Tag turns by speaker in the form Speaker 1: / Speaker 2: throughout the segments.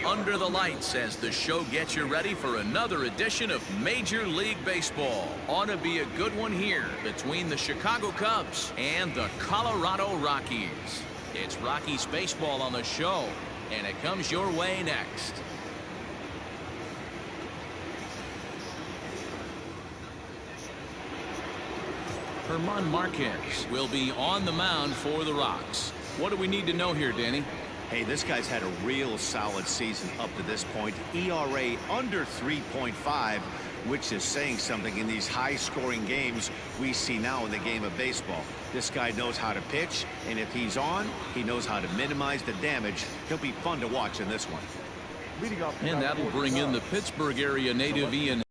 Speaker 1: under the lights as the show gets you ready for another edition of Major League Baseball. Ought to be a good one here between the Chicago Cubs and the Colorado Rockies. It's Rockies baseball on the show, and it comes your way next. Marquez will be on the mound for the Rocks. What do we need to know here, Danny?
Speaker 2: Hey, this guy's had a real solid season up to this point. ERA under 3.5, which is saying something in these high-scoring games we see now in the game of baseball. This guy knows how to pitch, and if he's on, he knows how to minimize the damage. He'll be fun to watch in this one.
Speaker 1: And that'll bring in the Pittsburgh area native Ian,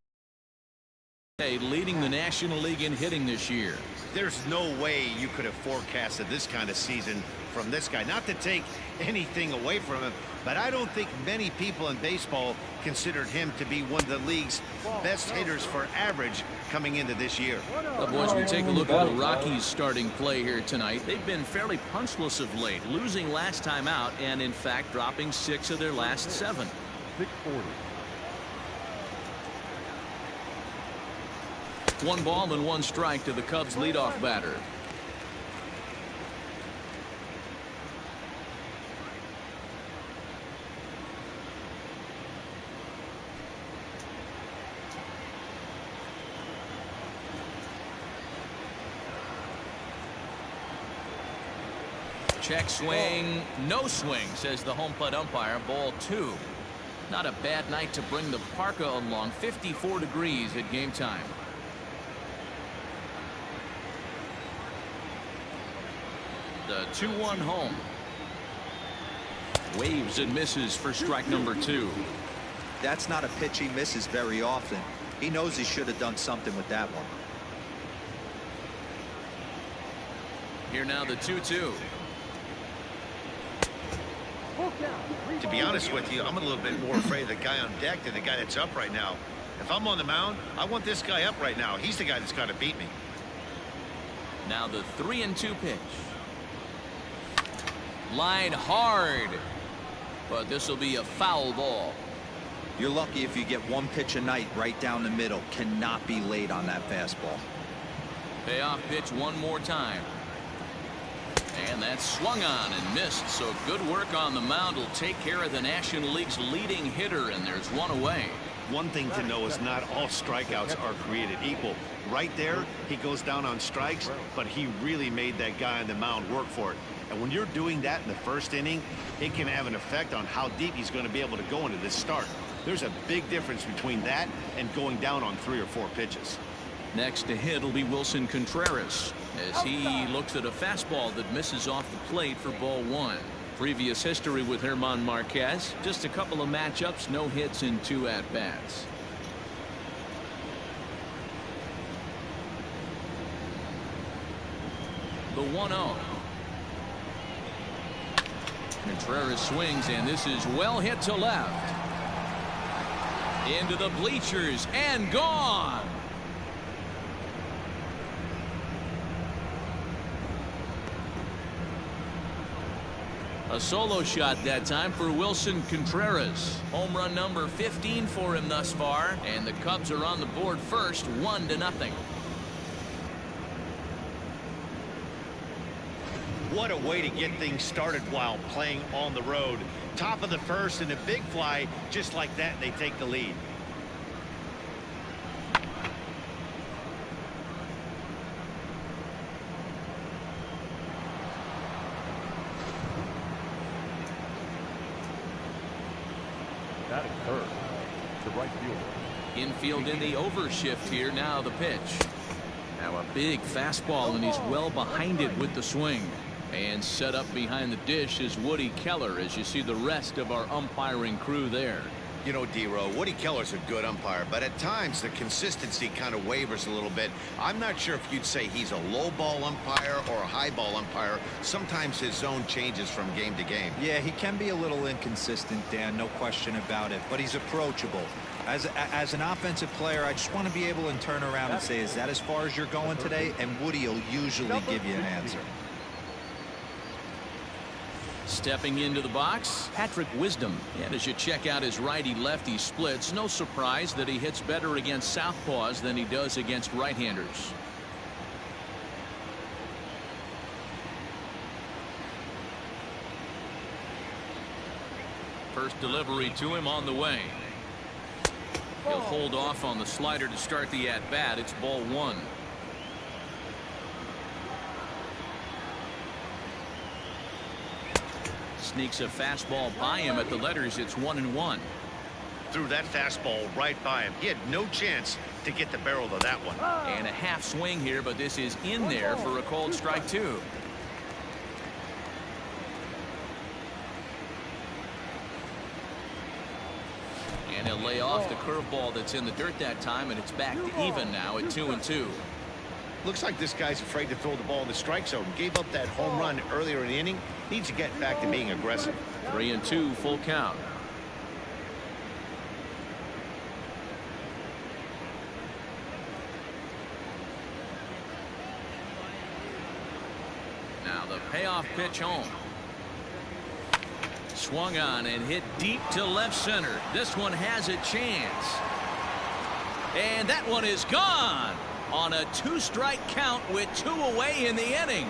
Speaker 1: leading the National League in hitting this year.
Speaker 2: There's no way you could have forecasted this kind of season from this guy. Not to take anything away from him, but I don't think many people in baseball considered him to be one of the league's best hitters for average coming into this year.
Speaker 1: Well, boys, we take a look at the Rockies starting play here tonight. They've been fairly punchless of late, losing last time out and, in fact, dropping 6 of their last 7.
Speaker 3: 640.
Speaker 1: 1 ball and 1 strike to the Cubs leadoff batter. Check swing, no swing, says the home plate umpire. Ball 2. Not a bad night to bring the parka along. 54 degrees at game time. The 2-1 home. Waves and misses for strike number 2.
Speaker 4: That's not a pitch he misses very often. He knows he should have done something with that one.
Speaker 1: Here now the 2-2.
Speaker 2: To be honest with you, I'm a little bit more afraid of the guy on deck than the guy that's up right now. If I'm on the mound, I want this guy up right now. He's the guy that's got to beat me.
Speaker 1: Now the 3-2 pitch. Line hard, but this will be a foul ball.
Speaker 4: You're lucky if you get 1 pitch a night right down the middle. Cannot be late on that fastball.
Speaker 1: Payoff pitch one more time. And that's swung on and missed, so good work on the mound will take care of the National League's leading hitter, and there's 1 away.
Speaker 2: One thing to know is not all strikeouts are created equal. Right there, he goes down on strikes, but he really made that guy on the mound work for it. And when you're doing that in the first inning, it can have an effect on how deep he's going to be able to go into this start. There's a big difference between that and going down on 3 or 4 pitches.
Speaker 1: Next to hit will be Wilson Contreras as he looks at a fastball that misses off the plate for ball 1. Previous history with Marquez, just a couple of matchups, no hits in 2 at-bats. The 1-0. Contreras swings, and this is well hit to left. Into the bleachers and gone. A solo shot that time for Wilson Contreras. Home run number 15 for him thus far, and the Cubs are on the board first, 1-0.
Speaker 2: What a way to get things started while playing on the road. Top of the first and a big fly, just like that, they take the lead.
Speaker 3: That is third to right fielder.
Speaker 1: Infield in the overshift here. Now the pitch. Now a big fastball, and he's well behind it with the swing. And set up behind the dish is Woody Keller, as you see the rest of our umpiring crew there.
Speaker 2: You know, D-Row, Woody Keller's a good umpire, but at times the consistency kind of wavers a little bit. I'm not sure if you'd say he's a low ball umpire or a high ball umpire. Sometimes his zone changes from game to game.
Speaker 4: Yeah, he can be a little inconsistent, Dan, no question about it, but he's approachable. As an offensive player, I just want to be able to turn around and say, is that as far as you're going today? And Woody will usually give you an answer.
Speaker 1: Stepping into the box, Patrick Wisdom. And as you check out his righty-lefty splits, no surprise that he hits better against southpaws than he does against right-handers. First delivery to him on the way. He'll hold off on the slider to start the at-bat. It's ball one. Sneaks a fastball by him at the letters. It's 1-1.
Speaker 2: Threw that fastball right by him. He had no chance to get the barrel of that one.
Speaker 1: And a half swing here, but this is in there for a called strike two. And he'll lay off the curveball that's in the dirt that time, and it's back to even now at 2-2.
Speaker 2: Looks like this guy's afraid to throw the ball in the strike zone. Gave up that home run earlier in the inning. Needs to get back to being aggressive.
Speaker 1: 3-2, full count. Now the payoff pitch home. Swung on and hit deep to left center. This one has a chance. And that one is gone on a two-strike count with 2 away in the inning.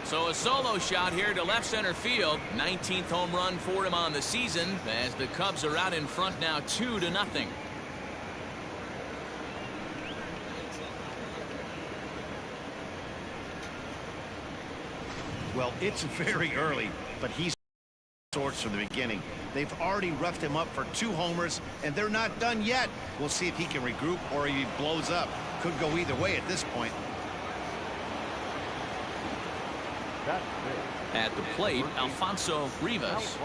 Speaker 1: So a solo shot here to left center field. 19th home run for him on the season as the Cubs are out in front now 2-0.
Speaker 2: Well, it's very early, but he's sorts from the beginning. They've already roughed him up for 2 homers, and they're not done yet. We'll see if he can regroup or he blows up. Could go either way at this point.
Speaker 1: At the plate, Alfonso Rivas.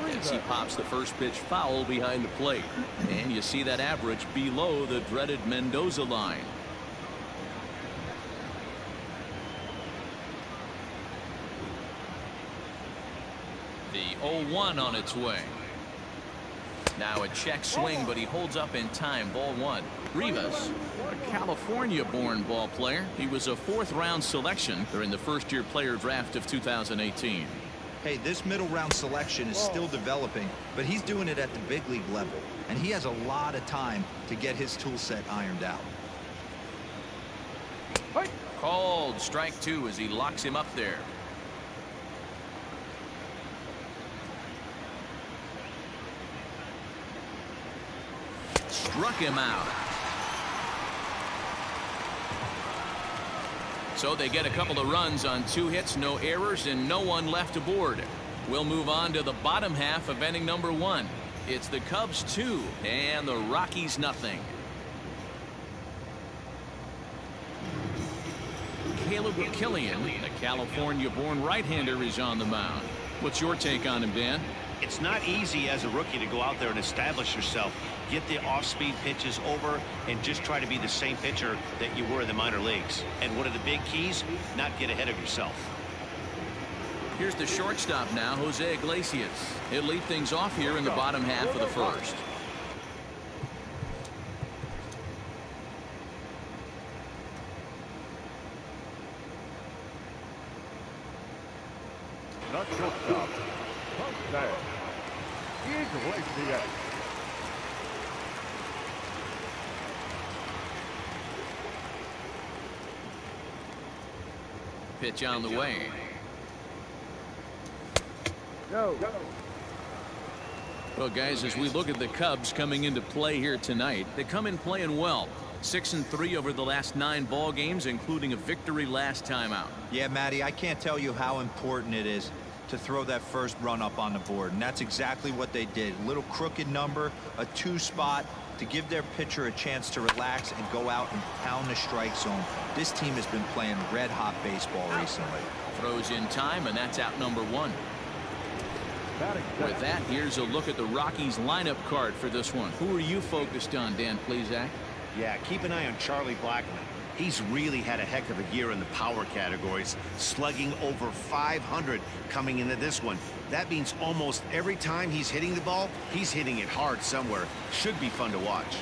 Speaker 1: As he pops the first pitch foul behind the plate. And you see that average below the dreaded Mendoza line. The 0-1 on its way. Now a check swing, but he holds up in time. Ball one. Rivas, a California-born ball player. He was a 4th-round selection during the first-year player draft of 2018.
Speaker 4: Hey, this middle-round selection is still developing, but he's doing it at the big league level, and he has a lot of time to get his tool set ironed out.
Speaker 1: Called strike two as he locks him up there. Struck him out. So they get a couple of runs on 2 hits, no errors, and no one left aboard. We'll move on to the bottom half of inning number 1. It's the Cubs 2 and the Rockies nothing. Caleb Killian, a California-born right-hander, is on the mound. What's your take on him, Dan?
Speaker 2: It's not easy as a rookie to go out there and establish yourself, get the off-speed pitches over, and just try to be the same pitcher that you were in the minor leagues. And one of the big keys, not get ahead of yourself.
Speaker 1: Here's the shortstop now, Jose Iglesias. He'll lead things off here in the bottom half of the first.
Speaker 3: Not shortstop. Jose Iglesias.
Speaker 1: Pitch on the way.
Speaker 3: Go.
Speaker 1: Well, guys, as we look at the Cubs coming into play here tonight, they come in playing well. 6-3 over the last 9 ball games, including a victory last time out.
Speaker 4: Yeah, Matty, I can't tell you how important it is to throw that first run up on the board, and that's exactly what they did. A little crooked number, a 2 spot to give their pitcher a chance to relax and go out and pound the strike zone. This team has been playing red-hot baseball recently.
Speaker 1: Throws in time, and that's out number 1. With that, here's a look at the Rockies lineup card for this one. Who are you focused on, Dan Plesac?
Speaker 2: Yeah, keep an eye on Charlie Blackmon. He's really had a heck of a year in the power categories, slugging over 500 coming into this one. That means almost every time he's hitting the ball, he's hitting it hard somewhere. Should be fun to watch.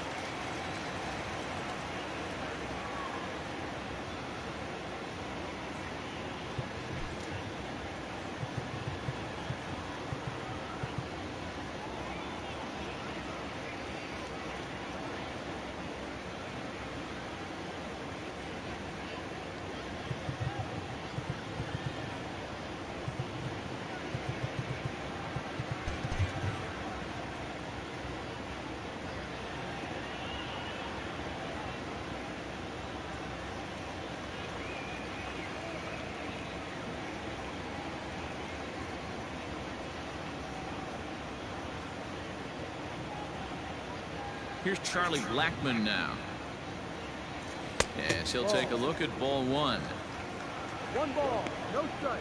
Speaker 1: Here's Charlie Blackmon now. Yes, he'll take a look at ball one.
Speaker 3: 1 ball, no strike.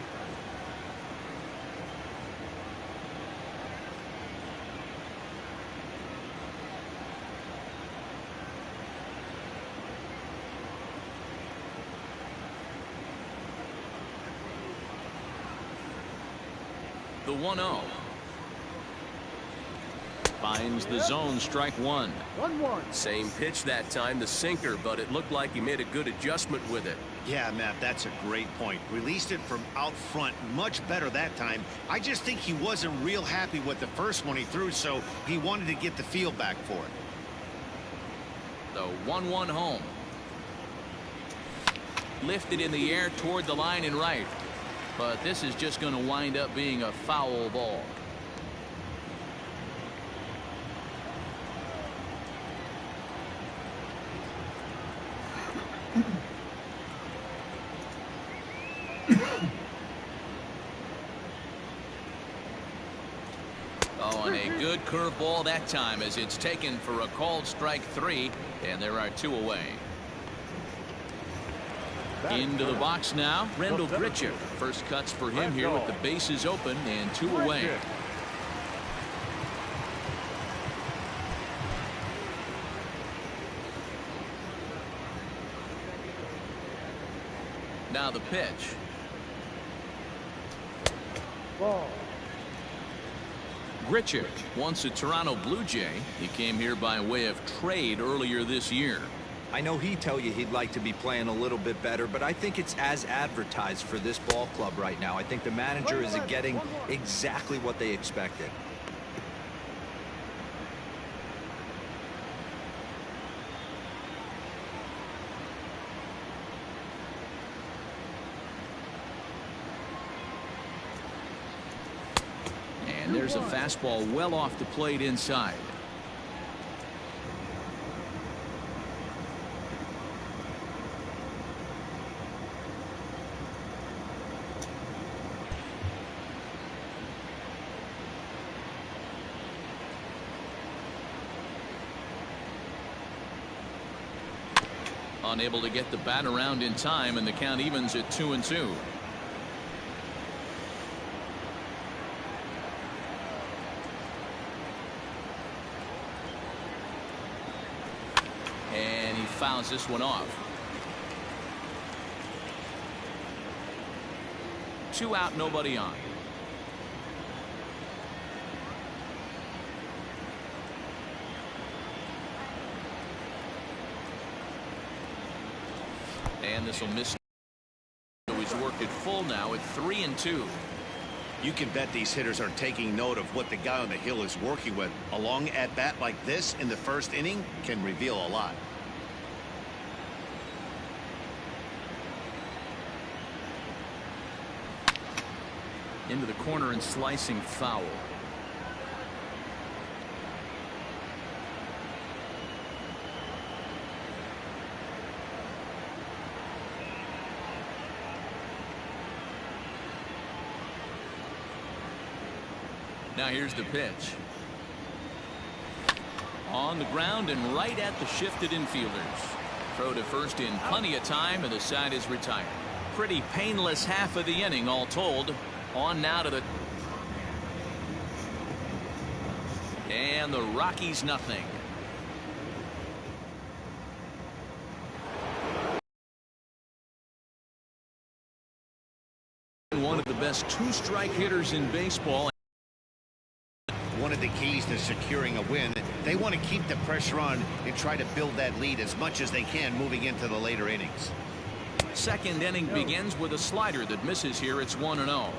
Speaker 1: The 1-0. Finds the zone, strike one.
Speaker 3: 1-1.
Speaker 5: Same pitch that time, the sinker, but it looked like he made a good adjustment with it.
Speaker 2: Yeah, Matt, that's a great point. Released it from out front much better that time. I just think he wasn't real happy with the first one he threw, so he wanted to get the feel back for it.
Speaker 1: The 1-1 home. Lifted in the air toward the line and right. But this is just going to wind up being a foul ball. Oh, and a good curveball that time as it's taken for a called strike three, and there are two away. Into the box now, Rendell Grichuk. First cuts for him here with the bases open and two away. Now the pitch.
Speaker 3: Ball.
Speaker 1: Grichuk, once a Toronto Blue Jay, he came here by way of trade earlier this year.
Speaker 4: I know he'd tell you he'd like to be playing a little bit better, but I think it's as advertised for this ball club right now. I think the manager is getting exactly what they expected.
Speaker 1: And there's a fastball well off the plate inside. Unable to get the bat around in time, and the count evens at 2-2. And he fouls this one off. 2 out, nobody on. And this will miss. So he's worked it full now at 3-2.
Speaker 2: You can bet these hitters are taking note of what the guy on the hill is working with. A long at bat like this in the first inning can reveal a lot.
Speaker 1: Into the corner and slicing foul. Now here's the pitch. On the ground and right at the shifted infielders. Throw to first in plenty of time, and the side is retired. Pretty painless half of the inning all told. On now to the. And the Rockies nothing. One of the best two-strike hitters in baseball.
Speaker 2: One of the keys to securing a win, they want to keep the pressure on and try to build that lead as much as they can moving into the later innings.
Speaker 1: Second inning begins with a slider that misses here. It's 1-0.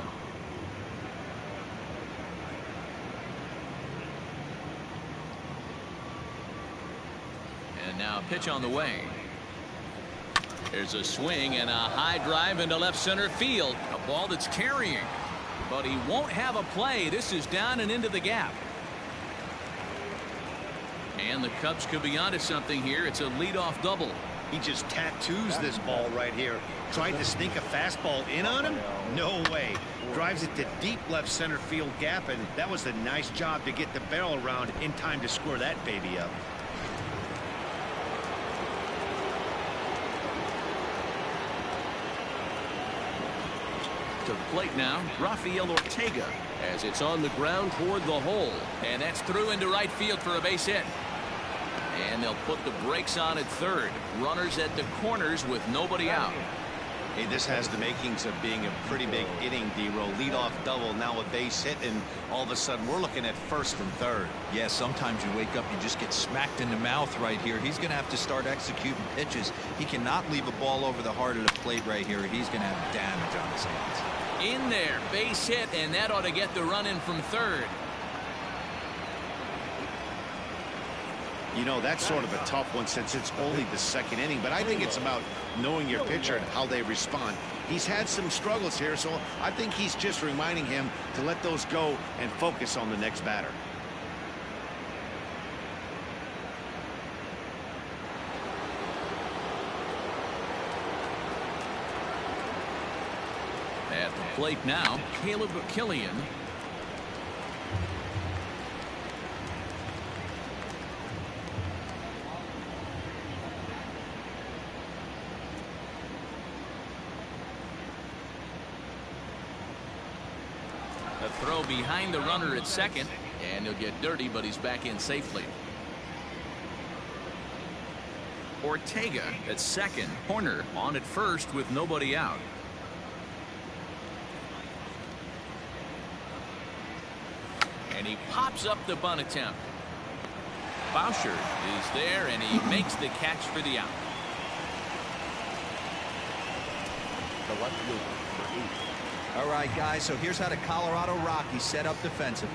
Speaker 1: And now a pitch on the way. There's a swing and a high drive into left center field. A ball that's carrying. But he won't have a play. This is down and into the gap. And the Cubs could be onto something here. It's a leadoff double.
Speaker 2: He just tattoos this ball right here. Tried to sneak a fastball in on him? No way. Drives it to deep left center field gap, and that was a nice job to get the barrel around in time to score that baby up.
Speaker 1: To the plate now, Rafael Ortega.
Speaker 5: As it's on the ground toward the hole.
Speaker 1: And that's through into right field for a base hit. And they'll put the brakes on at third. Runners at the corners with nobody out.
Speaker 2: Hey, this has the makings of being a pretty big inning, D-Roll. Leadoff double, now a base hit, and all of a sudden we're looking at first and third.
Speaker 4: Yeah, sometimes you wake up, you just get smacked in the mouth right here. He's going to have to start executing pitches. He cannot leave a ball over the heart of the plate right here. He's going to have damage on his hands.
Speaker 1: In there, base hit, and that ought to get the run in from third.
Speaker 2: You know, that's sort of a tough one since it's only the second inning, but I think it's about knowing your pitcher and how they respond. He's had some struggles here, so I think he's just reminding him to let those go and focus on the next batter.
Speaker 1: At the plate now, Killian. A throw behind the runner at second, and he'll get dirty, but he's back in safely. Ortega at second, Horner on at first with nobody out. And he pops up the bunt attempt. Boucher is there, and he makes the catch for the out.
Speaker 3: The left fielder for 8.
Speaker 4: All right, guys, so here's how the Colorado Rockies set up defensively.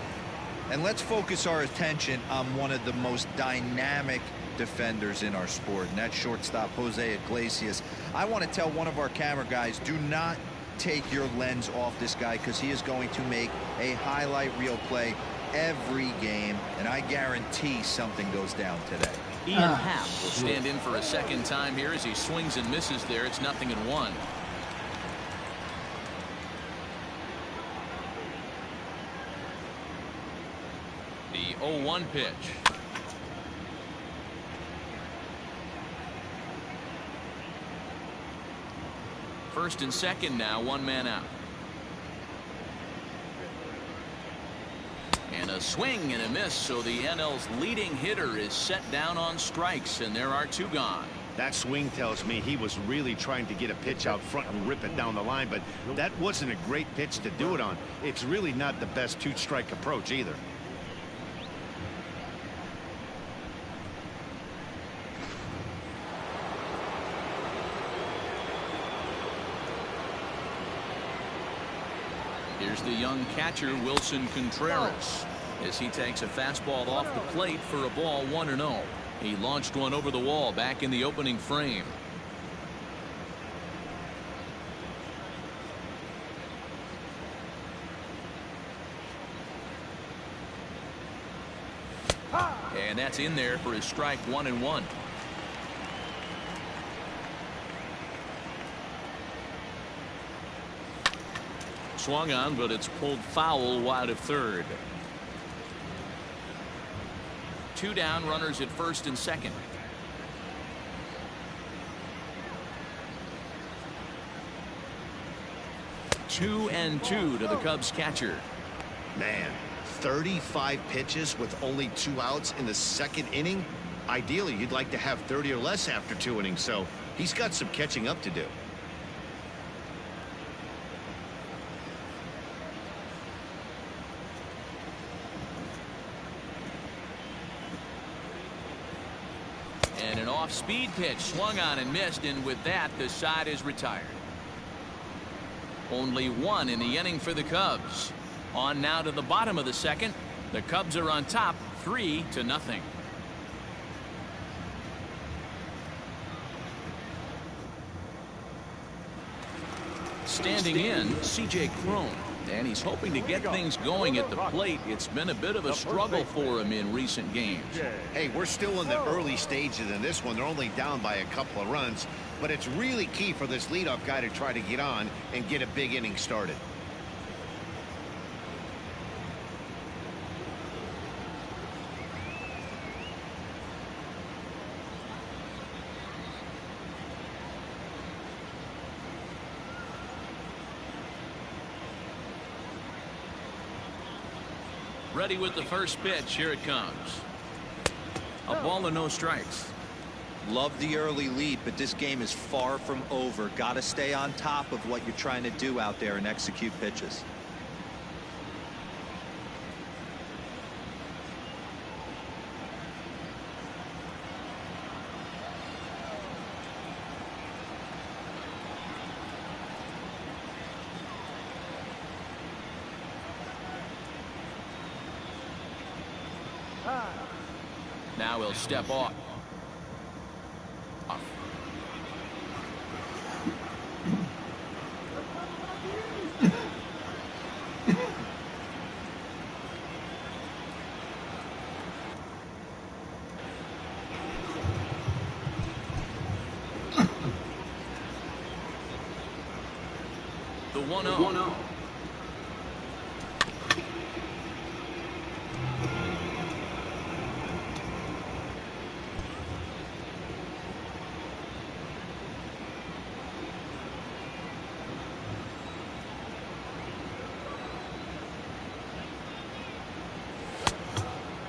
Speaker 4: And let's focus our attention on one of the most dynamic defenders in our sport, and that's shortstop Jose Iglesias. I want to tell one of our camera guys, do not take your lens off this guy, because he is going to make a highlight reel play every game, and I guarantee something goes down today.
Speaker 1: Ian Happ will stand in for a second time here as he swings and misses there. It's 0-1. The 0-1 pitch. First and second now, one man out. And a swing and a miss, so the NL's leading hitter is set down on strikes, and there are two gone.
Speaker 2: That swing tells me he was really trying to get a pitch out front and rip it down the line, but that wasn't a great pitch to do it on. It's really not the best two-strike approach either.
Speaker 1: Here's the young catcher, Wilson Contreras, as he takes a fastball off the plate for a ball, 1-0. He launched one over the wall back in the opening frame. And that's in there for his strike, 1-1. Swung on, but it's pulled foul wide of third. Two down, runners at first and second. 2-2 to the Cubs catcher.
Speaker 2: Man, 35 pitches with only 2 outs in the second inning. Ideally, you'd like to have 30 or less after 2 innings, so he's got some catching up to do.
Speaker 1: And an off-speed pitch swung on and missed, and with that, the side is retired. Only one in the inning for the Cubs. On now to the bottom of the second. The Cubs are on top, 3-0. Standing in, C.J. Cron. And he's hoping to get things going at the plate. It's been a bit of a struggle for him in recent games.
Speaker 2: Hey, we're still in the early stages in this one. They're only down by a couple of runs, but it's really key for this leadoff guy to try to get on and get a big inning started.
Speaker 1: Ready with the first pitch. Here it comes. A ball and no strikes.
Speaker 4: Love the early lead, but this game is far from over. Got to stay on top of what you're trying to do out there and execute pitches.
Speaker 1: Now he'll step off. The 1-0.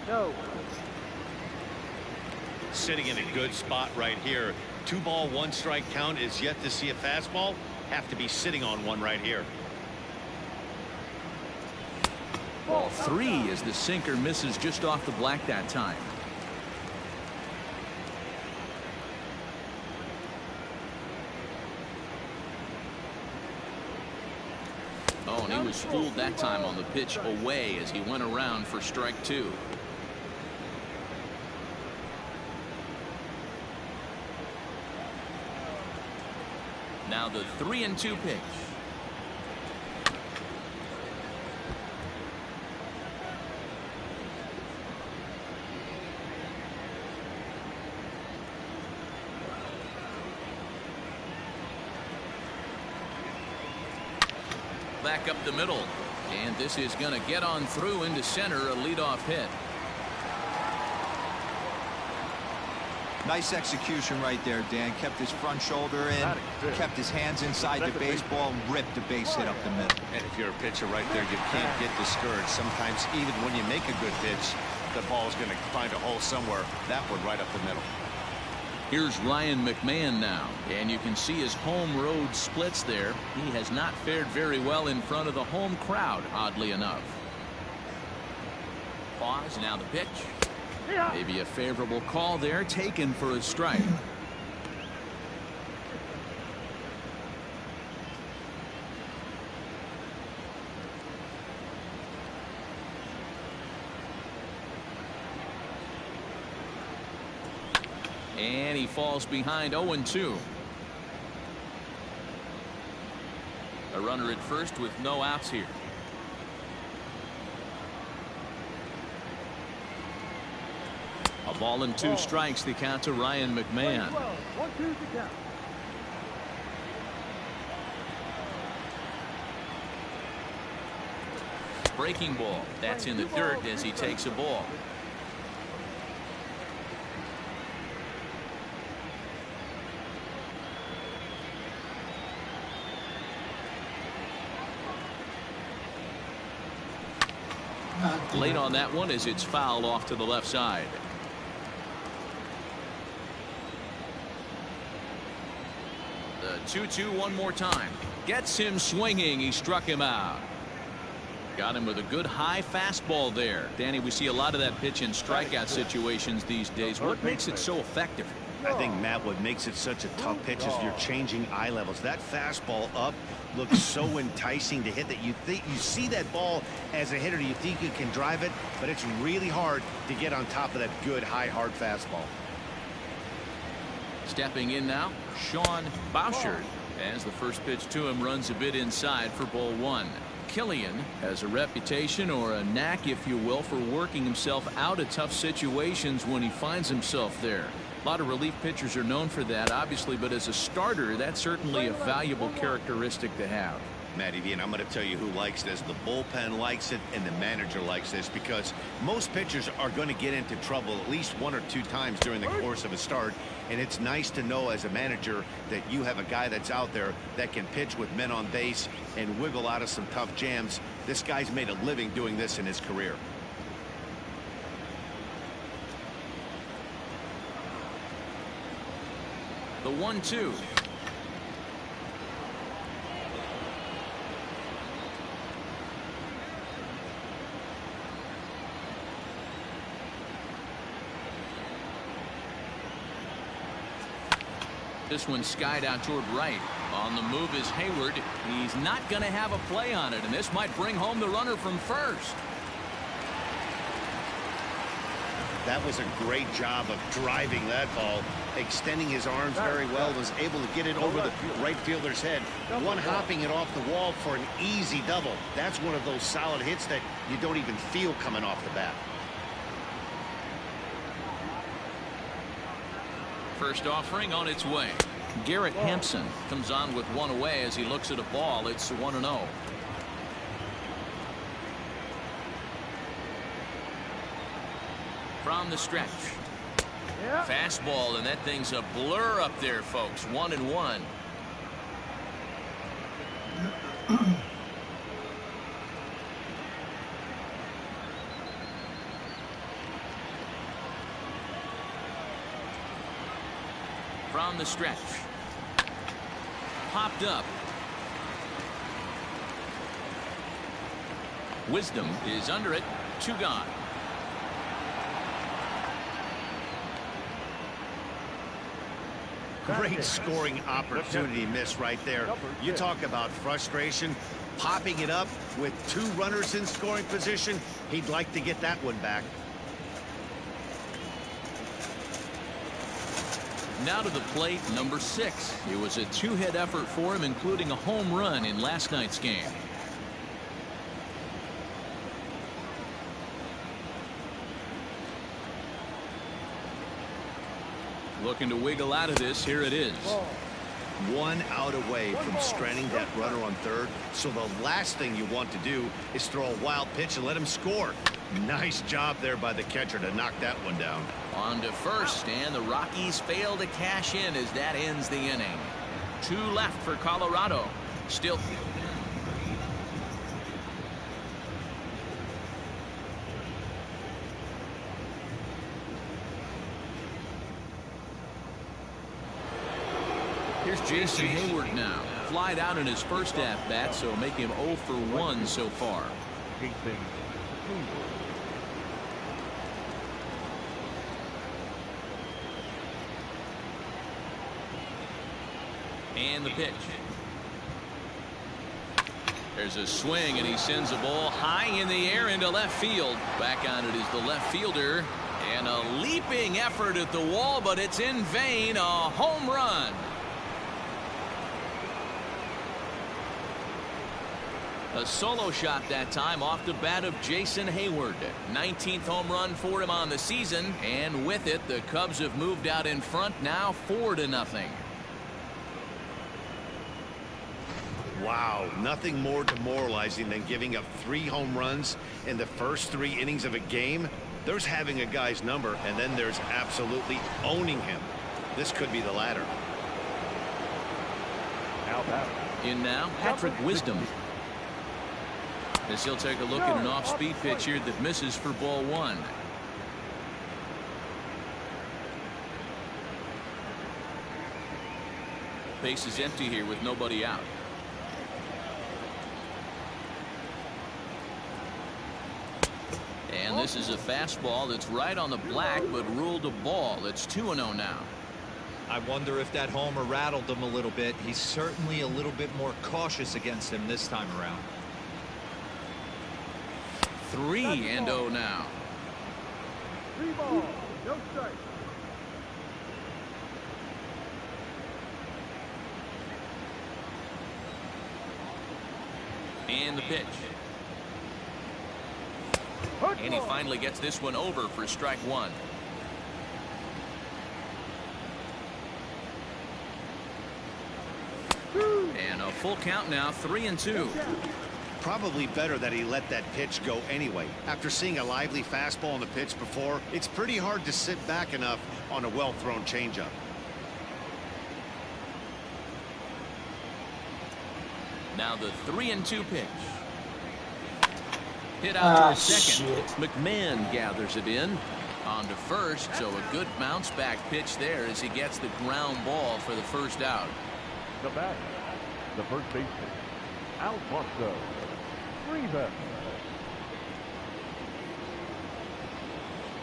Speaker 3: No.
Speaker 2: Sitting in a good spot right here. 2-ball, 1-strike count is yet to see a fastball. Have to be sitting on one right here.
Speaker 1: Ball 3 as the sinker misses just off the black that time. Oh, and he was fooled that time on the pitch away as he went around for strike 2. Now the 3-2 pitch. Back up the middle, and this is going to get on through into center, a leadoff hit.
Speaker 4: Nice execution right there, Dan. Kept his front shoulder in, kept his hands inside the baseball, and ripped the base hit up the middle.
Speaker 2: And if you're a pitcher right there, you can't get discouraged. Sometimes even when you make a good pitch, the ball's going to find a hole somewhere. That one right up the middle.
Speaker 1: Here's Ryan McMahon now, and you can see his home road splits there. He has not fared very well in front of the home crowd, oddly enough. Pause, now the pitch. Maybe a favorable call there, taken for a strike. And he falls behind 0-2. A runner at first with no outs here. A ball and 2 strikes, the count to Ryan McMahon.
Speaker 3: 1-2 to count.
Speaker 1: Breaking ball. That's in the dirt as he takes a ball. Late on that one as it's fouled off to the left side. The 2-2 one more time. Gets him swinging. He struck him out. Got him with a good high fastball there. Danny, we see a lot of that pitch in strikeout situations these days. What makes it so effective?
Speaker 2: I think, Matt, what makes it such a tough pitch is you're changing eye levels. That fastball up looks so enticing to hit that you see that ball as a hitter, you think you can drive it, but it's really hard to get on top of that good high hard fastball.
Speaker 1: Stepping in now, Sean Bouchard, as the first pitch to him runs a bit inside for ball 1. Killian has a reputation, or a knack if you will, for working himself out of tough situations when he finds himself there. A lot of relief pitchers are known for that, obviously, but as a starter, that's certainly a valuable characteristic to have.
Speaker 2: Matty V, and I'm going to tell you who likes this. The bullpen likes it, and the manager likes this, because most pitchers are going to get into trouble at least 1 or 2 times during the course of a start, and it's nice to know as a manager that you have a guy that's out there that can pitch with men on base and wiggle out of some tough jams. This guy's made a living doing this in his career.
Speaker 1: The 1-2. This one skied out toward right. On the move is Hayward. He's not going to have a play on it, and this might bring home the runner from first.
Speaker 2: That was a great job of driving that ball, extending his arms very well, was able to get it over the right fielder's head, one hopping it off the wall for an easy double. That's one of those solid hits that you don't even feel coming off the bat.
Speaker 1: First offering on its way. Garrett Hampson comes on with one away as he looks at a ball. It's 1-0. From the stretch. Fastball, and that thing's a blur up there, folks. 1-1. From the stretch. Popped up. Wisdom is under it. 2 gone.
Speaker 2: Great scoring opportunity miss right there. You talk about frustration. Popping it up with 2 runners in scoring position. He'd like to get that one back.
Speaker 1: Now to the plate, number 6. It was a 2-hit effort for him, including a home run in last night's game. Looking to wiggle out of this. Here it is.
Speaker 2: 1 out away from stranding that runner on third. So the last thing you want to do is throw a wild pitch and let him score. Nice job there by the catcher to knock that one down.
Speaker 1: On to first, and the Rockies fail to cash in as that ends the inning. 2 left for Colorado. Still. Here's Jason Hayward now. Flied out in his first at-bat, so make him 0 for 1 so far. And the pitch. There's a swing, and he sends a ball high in the air into left field. Back on it is the left fielder. And a leaping effort at the wall, but it's in vain. A home run. A solo shot that time off the bat of Jason Hayward. 19th home run for him on the season. And with it, the Cubs have moved out in front now 4-0.
Speaker 2: Wow, nothing more demoralizing than giving up 3 home runs in the first 3 innings of a game. There's having a guy's number, and then there's absolutely owning him. This could be the latter.
Speaker 1: In now, Patrick Wisdom. As he'll take a look at an off-speed pitch here that misses for ball 1. Base is empty here with nobody out. And this is a fastball that's right on the black, but ruled a ball. It's 2-0 now.
Speaker 4: I wonder if that homer rattled him a little bit. He's certainly a little bit more cautious against him this time around.
Speaker 1: 3-0 now.
Speaker 3: 3 balls, no strike.
Speaker 1: And the pitch. And he finally gets this one over for strike 1. And a full count now, 3-2.
Speaker 2: Probably better that he let that pitch go anyway. After seeing a lively fastball on the pitch before, it's pretty hard to sit back enough on a well-thrown changeup.
Speaker 1: Now the 3-2 pitch. Hit out to second. McMahon gathers it in. On to first, so a good bounce back pitch there as he gets the ground ball for the first out.
Speaker 3: The batter, the first baseman, Alfonso Rivas.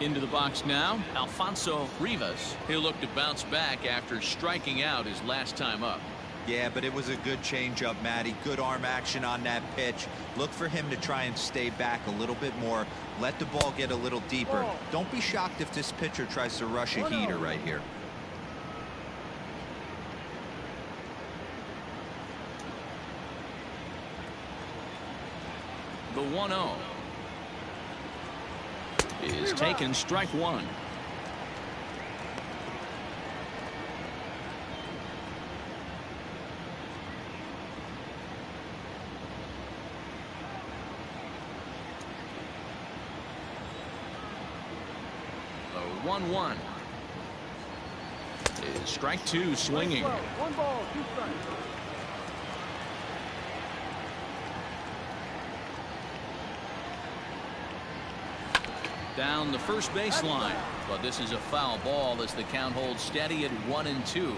Speaker 1: Into the box now, Alfonso Rivas. He'll look to bounce back after striking out his last time up.
Speaker 4: Yeah, but it was a good changeup, Matty. Good arm action on that pitch. Look for him to try and stay back a little bit more. Let the ball get a little deeper. Don't be shocked if this pitcher tries to rush a heater right here.
Speaker 1: The 1-0 is taken, strike one. The 1-1 is strike two, swinging.
Speaker 3: 1 ball, 2 strikes.
Speaker 1: Down the first baseline, but this is a foul ball as the count holds steady at 1-2.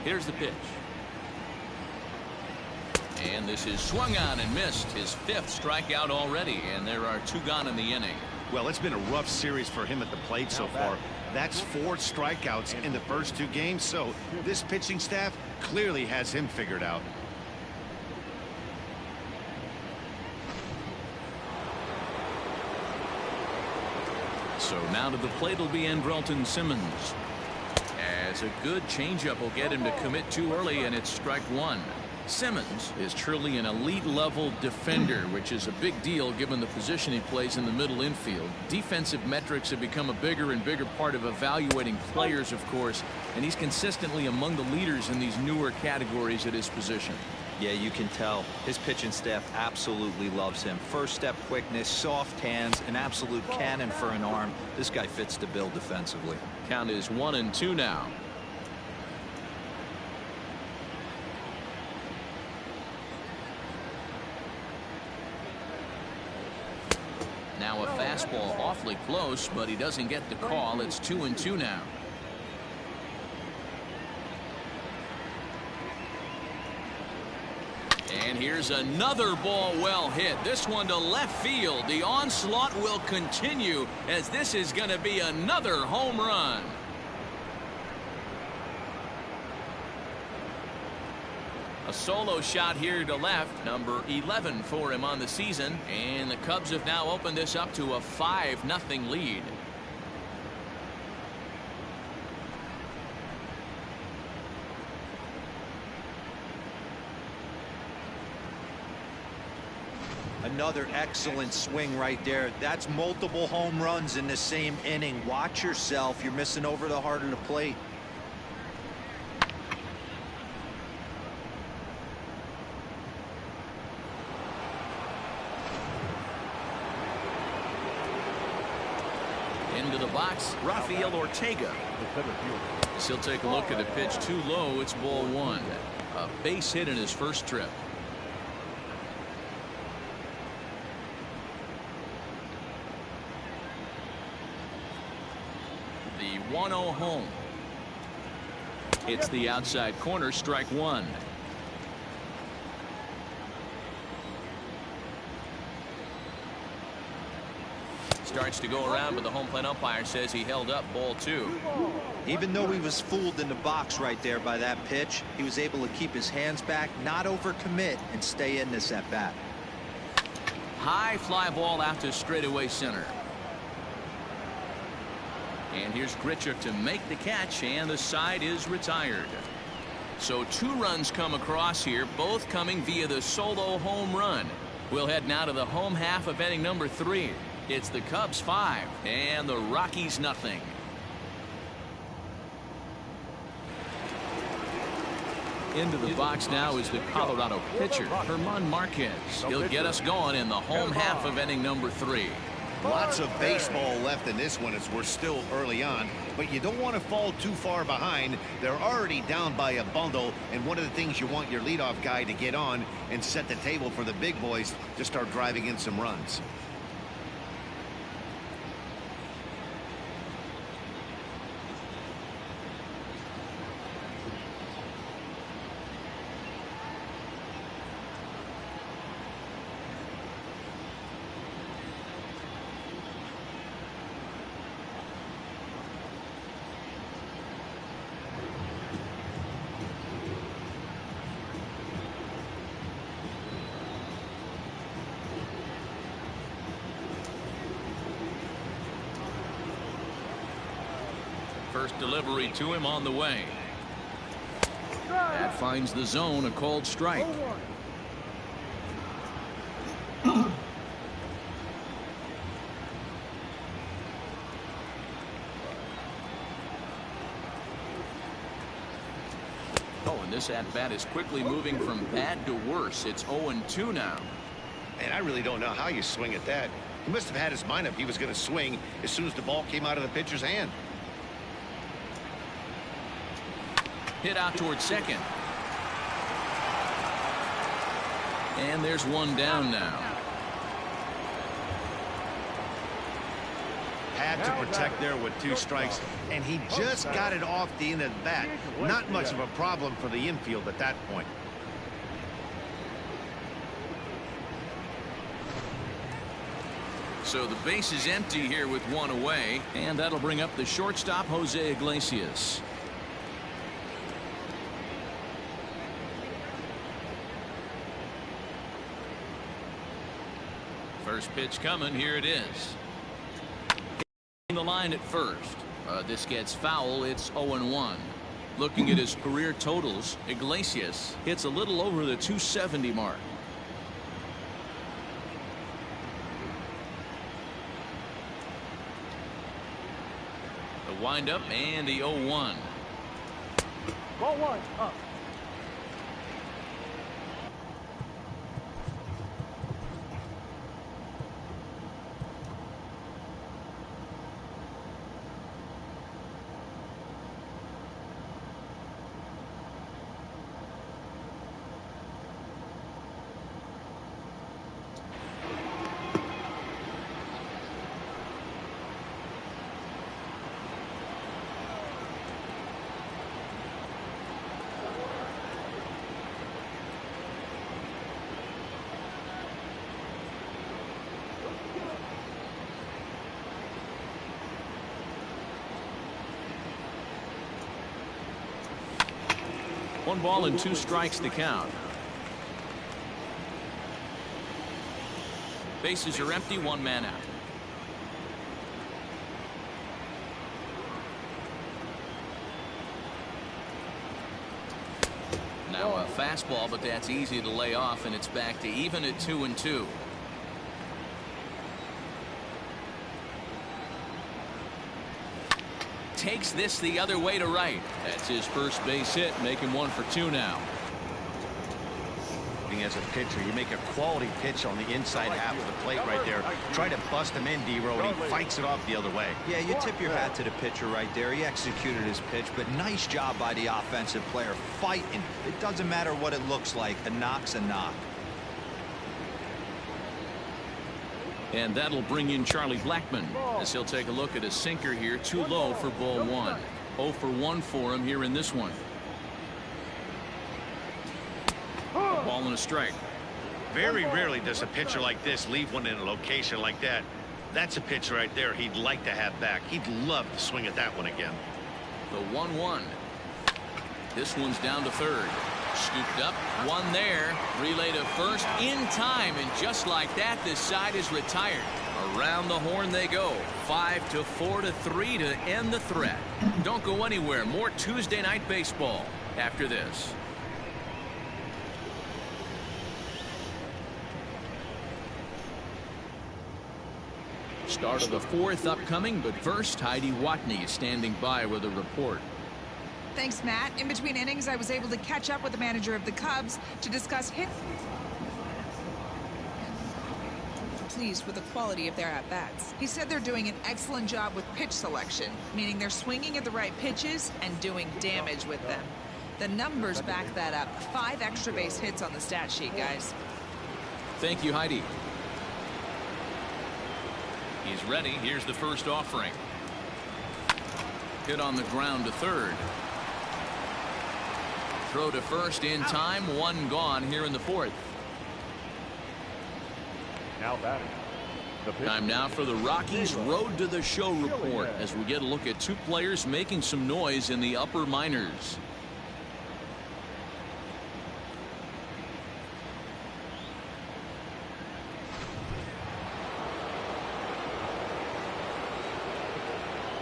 Speaker 1: Here's the pitch. And this is swung on and missed. His 5th strikeout already, and there are 2 gone in the inning.
Speaker 2: Well, it's been a rough series for him at the plate so far. That's 4 strikeouts in the first 2 games, so this pitching staff clearly has him figured out.
Speaker 1: So now to the plate will be Andrelton Simmons. As a good changeup will get him to commit too early, and it's strike one. Simmons is truly an elite level defender, which is a big deal given the position he plays in the middle infield. Defensive metrics have become a bigger and bigger part of evaluating players, of course, and he's consistently among the leaders in these newer categories at his position.
Speaker 4: Yeah, you can tell his pitching staff absolutely loves him. First step quickness, soft hands, an absolute cannon for an arm. This guy fits the bill defensively.
Speaker 1: Count is 1-2 now. Now a fastball awfully close, but he doesn't get the call. It's 2-2 now. And here's another ball well hit. This one to left field. The onslaught will continue as this is going to be another home run. A solo shot here to left, number 11 for him on the season, and the Cubs have now opened this up to a 5-0 lead.
Speaker 4: Another excellent swing right there. That's multiple home runs in the same inning. Watch yourself. You're missing over the heart of the plate.
Speaker 1: Into the box, Rafael Ortega. He'll take a look at a pitch too low. It's ball one. A base hit in his first trip. The 1-0 home. It's the outside corner, strike one. Starts to go around, but the home plate umpire says he held up, ball two.
Speaker 4: Even though he was fooled in the box right there by that pitch, he was able to keep his hands back, not overcommit, and stay in this at bat.
Speaker 1: High fly ball out to straightaway center. And here's Grichuk to make the catch, and the side is retired. So 2 runs come across here, both coming via the solo home run. We'll head now to the home half of inning number 3. It's the Cubs 5 and the Rockies nothing. Into the box now is the Colorado pitcher, Marquez. He'll get us going in the home half of inning number 3.
Speaker 2: Lots of baseball left in this one as we're still early on, but you don't want to fall too far behind. They're already down by a bundle, and one of the things you want your leadoff guy to get on and set the table for the big boys to start driving in some runs.
Speaker 1: First delivery to him on the way. That finds the zone, a called strike. Oh, and this at-bat is quickly moving from bad to worse. It's 0-2 now.
Speaker 2: And I really don't know how you swing at that. He must have had his mind up he was going to swing as soon as the ball came out of the pitcher's hand.
Speaker 1: Hit out towards second. And there's one down now.
Speaker 2: Had to protect there with 2 strikes, and he just got it off the end of the bat. Not much of a problem for the infield at that point.
Speaker 1: So the base is empty here with 1 away, and that'll bring up the shortstop, Jose Iglesias. First pitch coming. Here it is. In the line at first. This gets foul. It's 0-1. Looking at his career totals, Iglesias hits a little over the 270 mark. The windup and the 0-1.
Speaker 3: Ball 1 up.
Speaker 1: One ball and 2 strikes to count. Bases are empty, 1 man out. Now a fastball, but that's easy to lay off, and it's back to even at 2-2. Takes this the other way to right. That's his first base hit, making 1 for 2 now.
Speaker 2: As a pitcher, you make a quality pitch on the inside half of the plate right there. Try to bust him in, D-Row, and he fights it off the other way.
Speaker 4: Yeah, you tip your hat to the pitcher right there. He executed his pitch, but nice job by the offensive player fighting. It doesn't matter what it looks like. A knock's a knock.
Speaker 1: And that'll bring in Charlie Blackmon as he'll take a look at a sinker here. Too low for ball 1. 0 for 1 for him here in this one. A ball and a strike.
Speaker 2: Very rarely does a pitcher like this leave one in a location like that. That's a pitch right there he'd like to have back. He'd love to swing at that one again.
Speaker 1: The 1-1. This one's down to third. Scooped up, one there. Relay to first in time, and just like that, this side is retired. Around the horn they go. 5-4-3 to end the threat. Don't go anywhere. More Tuesday night baseball after this. Start of the 4th upcoming, but first, Heidi Watney standing by with a report.
Speaker 6: Thanks, Matt. In between innings, I was able to catch up with the manager of the Cubs to discuss hit. pleased with the quality of their at-bats. He said they're doing an excellent job with pitch selection, meaning they're swinging at the right pitches and doing damage with them. The numbers back that up. 5 extra base hits on the stat sheet, guys.
Speaker 1: Thank you, Heidi. He's ready. Here's the first offering. Hit on the ground to third. Throw to first in time. 1 gone here in the 4th.
Speaker 3: Now batting.
Speaker 1: Time now for the Rockies Road to the Show report as we get a look at 2 players making some noise in the upper minors.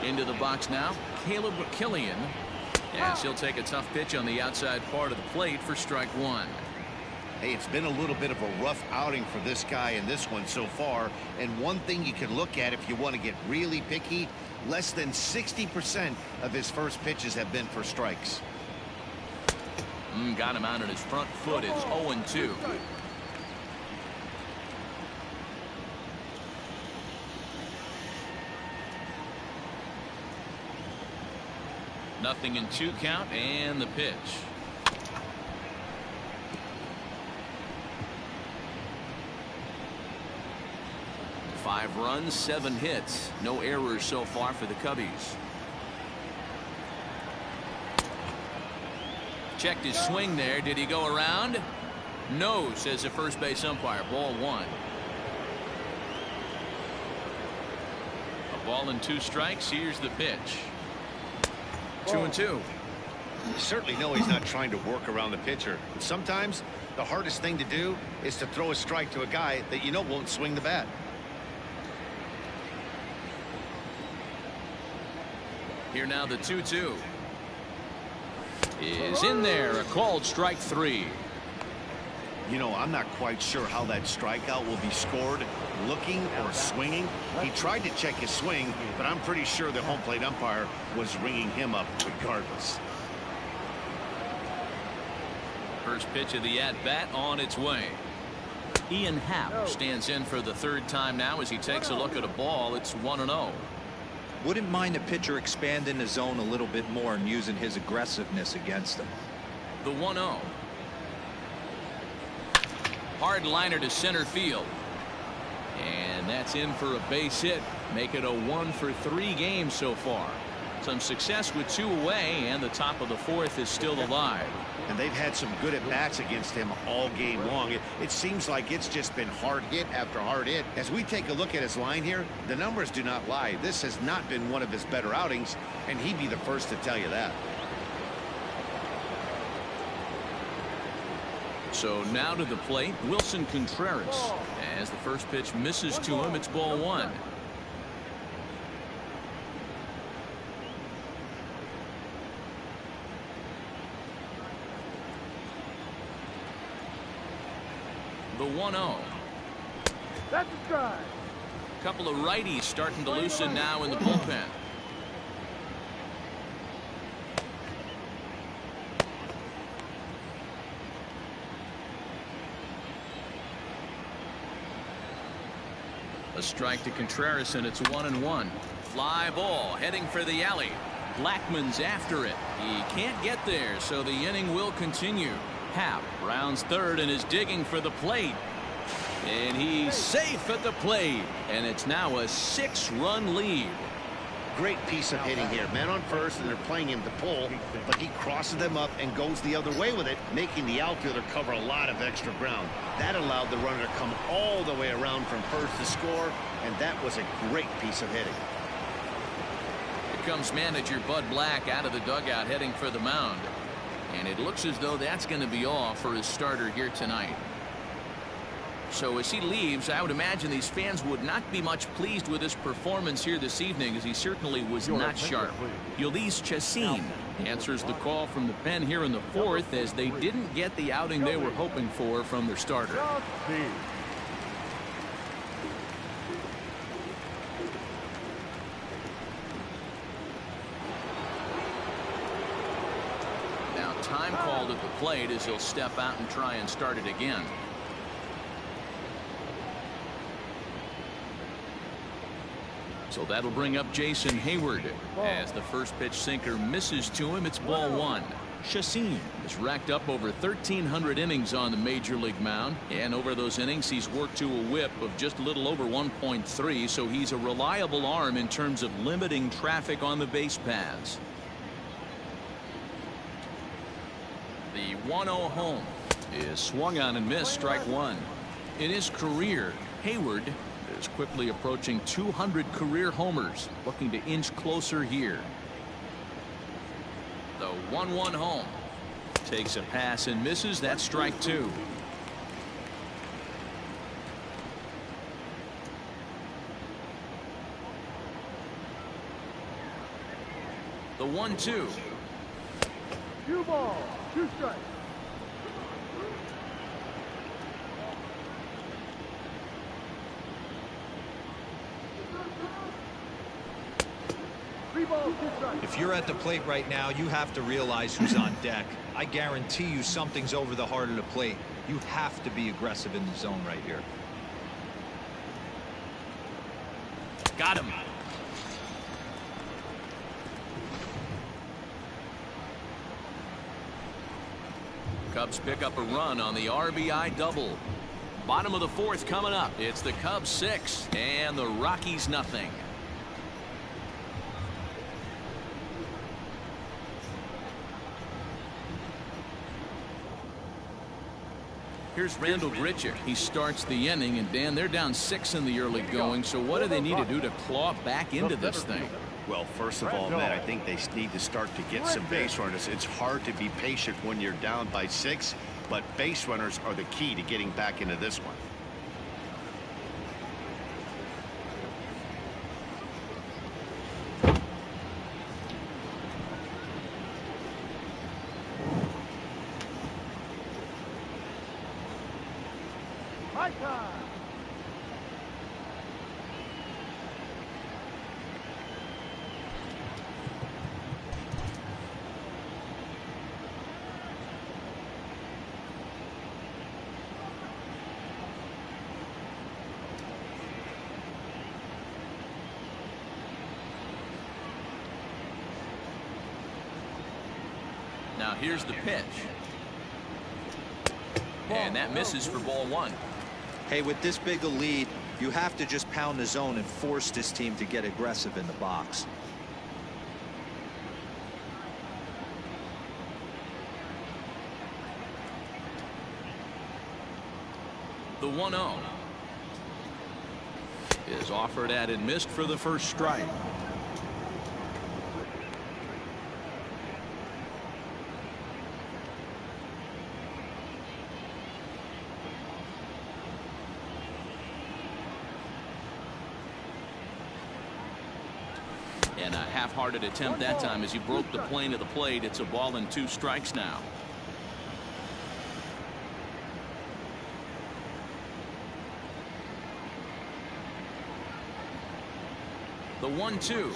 Speaker 1: Into the box now, Killian, as he'll take a tough pitch on the outside part of the plate for strike 1.
Speaker 2: Hey, it's been a little bit of a rough outing for this guy in this one so far. And one thing you can look at if you want to get really picky, less than 60% of his first pitches have been for strikes.
Speaker 1: Got him out on his front foot. It's 0-2. Nothing in 2 count and the pitch. Five runs, 7 hits. No errors so far for the Cubbies. Checked his swing there. Did he go around? No, says the first base umpire. Ball 1. A ball and 2 strikes. Here's the pitch. 2-2.
Speaker 2: You certainly know he's not trying to work around the pitcher. But sometimes the hardest thing to do is to throw a strike to a guy that you know won't swing the bat.
Speaker 1: Here now the 2-2 is in there. A called strike 3.
Speaker 2: You know, I'm not quite sure how that strikeout will be scored, looking or swinging. He tried to check his swing, but I'm pretty sure the home plate umpire was ringing him up regardless.
Speaker 1: First pitch of the at-bat on its way. Ian Happ stands in for the 3rd time now as he takes a look at a ball. It's 1-0.
Speaker 4: Wouldn't mind a pitcher expanding the zone a little bit more and using his aggressiveness against them.
Speaker 1: The 1-0. Hard liner to center field. And that's in for a base hit. Make it a 1-for-3 game so far. Some success with 2 away, and the top of the 4th is still alive.
Speaker 2: And they've had some good at-bats against him all game long. It seems like it's just been hard hit after hard hit. As we take a look at his line here, the numbers do not lie. This has not been one of his better outings, and he'd be the first to tell you that.
Speaker 1: So now to the plate, Wilson Contreras. As the first pitch misses to him, it's ball 1. The 1-0.
Speaker 3: That's a strike.
Speaker 1: Couple of righties starting to loosen now in the bullpen. A strike to Contreras, and it's 1-1. Fly ball heading for the alley. Blackman's after it. He can't get there, so the inning will continue. Happ rounds 3rd and is digging for the plate. And he's safe at the plate. And it's now a 6-run lead.
Speaker 2: Great piece of hitting here. Man on first, and they're playing him to pull, but he crosses them up and goes the other way with it, making the outfielder cover a lot of extra ground. That allowed the runner to come all the way around from first to score, and that was a great piece of hitting.
Speaker 1: Here comes manager Bud Black out of the dugout heading for the mound. And it looks as though that's going to be all for his starter here tonight. So as he leaves, I would imagine these fans would not be much pleased with his performance here this evening, as he certainly was not sharp. Yolis Chacin answers the call from the pen here in the 4th, as they didn't get the outing they were hoping for from their starter. Now time called at the plate as he'll step out and try and start it again. So that'll bring up Jason Hayward. As the first pitch sinker misses to him, it's ball one. Chassin has racked up over 1,300 innings on the major league mound, and over those innings he's worked to a whip of just a little over 1.3, so he's a reliable arm in terms of limiting traffic on the base paths. The 1-0 home is swung on and missed, strike one. In his career, Hayward is quickly approaching 200 career homers, looking to inch closer here. The 1-1 home. Takes a pass and misses. That's strike two. The 1-2.
Speaker 3: 2 balls, 2 strikes.
Speaker 4: If you're at the plate right now, you have to realize who's on deck. I guarantee you something's over the heart of the plate. You have to be aggressive in the zone right here.
Speaker 1: Got him. Cubs pick up a run on the RBI double. Bottom of the fourth coming up. It's the Cubs 6 and the Rockies nothing. Here's Randall Grichuk. He starts the inning, and Dan, they're down 6 in the early going, so what do they need to do to claw back into this thing?
Speaker 2: Well, first of all, Matt, I think they need to start to get some base runners. It's hard to be patient when you're down by 6, but base runners are the key to getting back into this one.
Speaker 1: Now here's the pitch. And that misses for ball one.
Speaker 4: Hey, with this big a lead, you have to just pound the zone and force this team to get aggressive in the box.
Speaker 1: The 1-0 is offered at and missed for the first strike. And a half-hearted attempt that time as he broke the plane of the plate. It's a ball and 2 strikes now. The 1-2.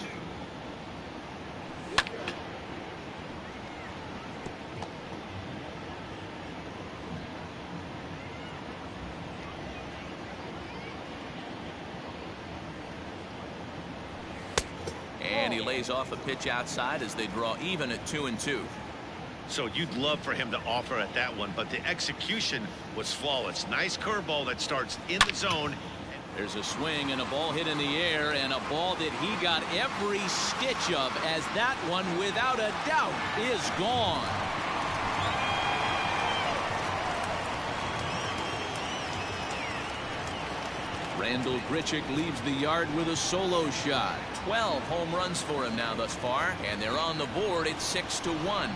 Speaker 1: And he lays off a pitch outside as they draw even at 2-2.
Speaker 2: So you'd love for him to offer at that one, but the execution was flawless. Nice curveball that starts in the zone.
Speaker 1: There's a swing and a ball hit in the air, and a ball that he got every stitch of, as that one without a doubt is gone. Randall Grichuk leaves the yard with a solo shot. 12 home runs for him now thus far, and they're on the board at 6-1.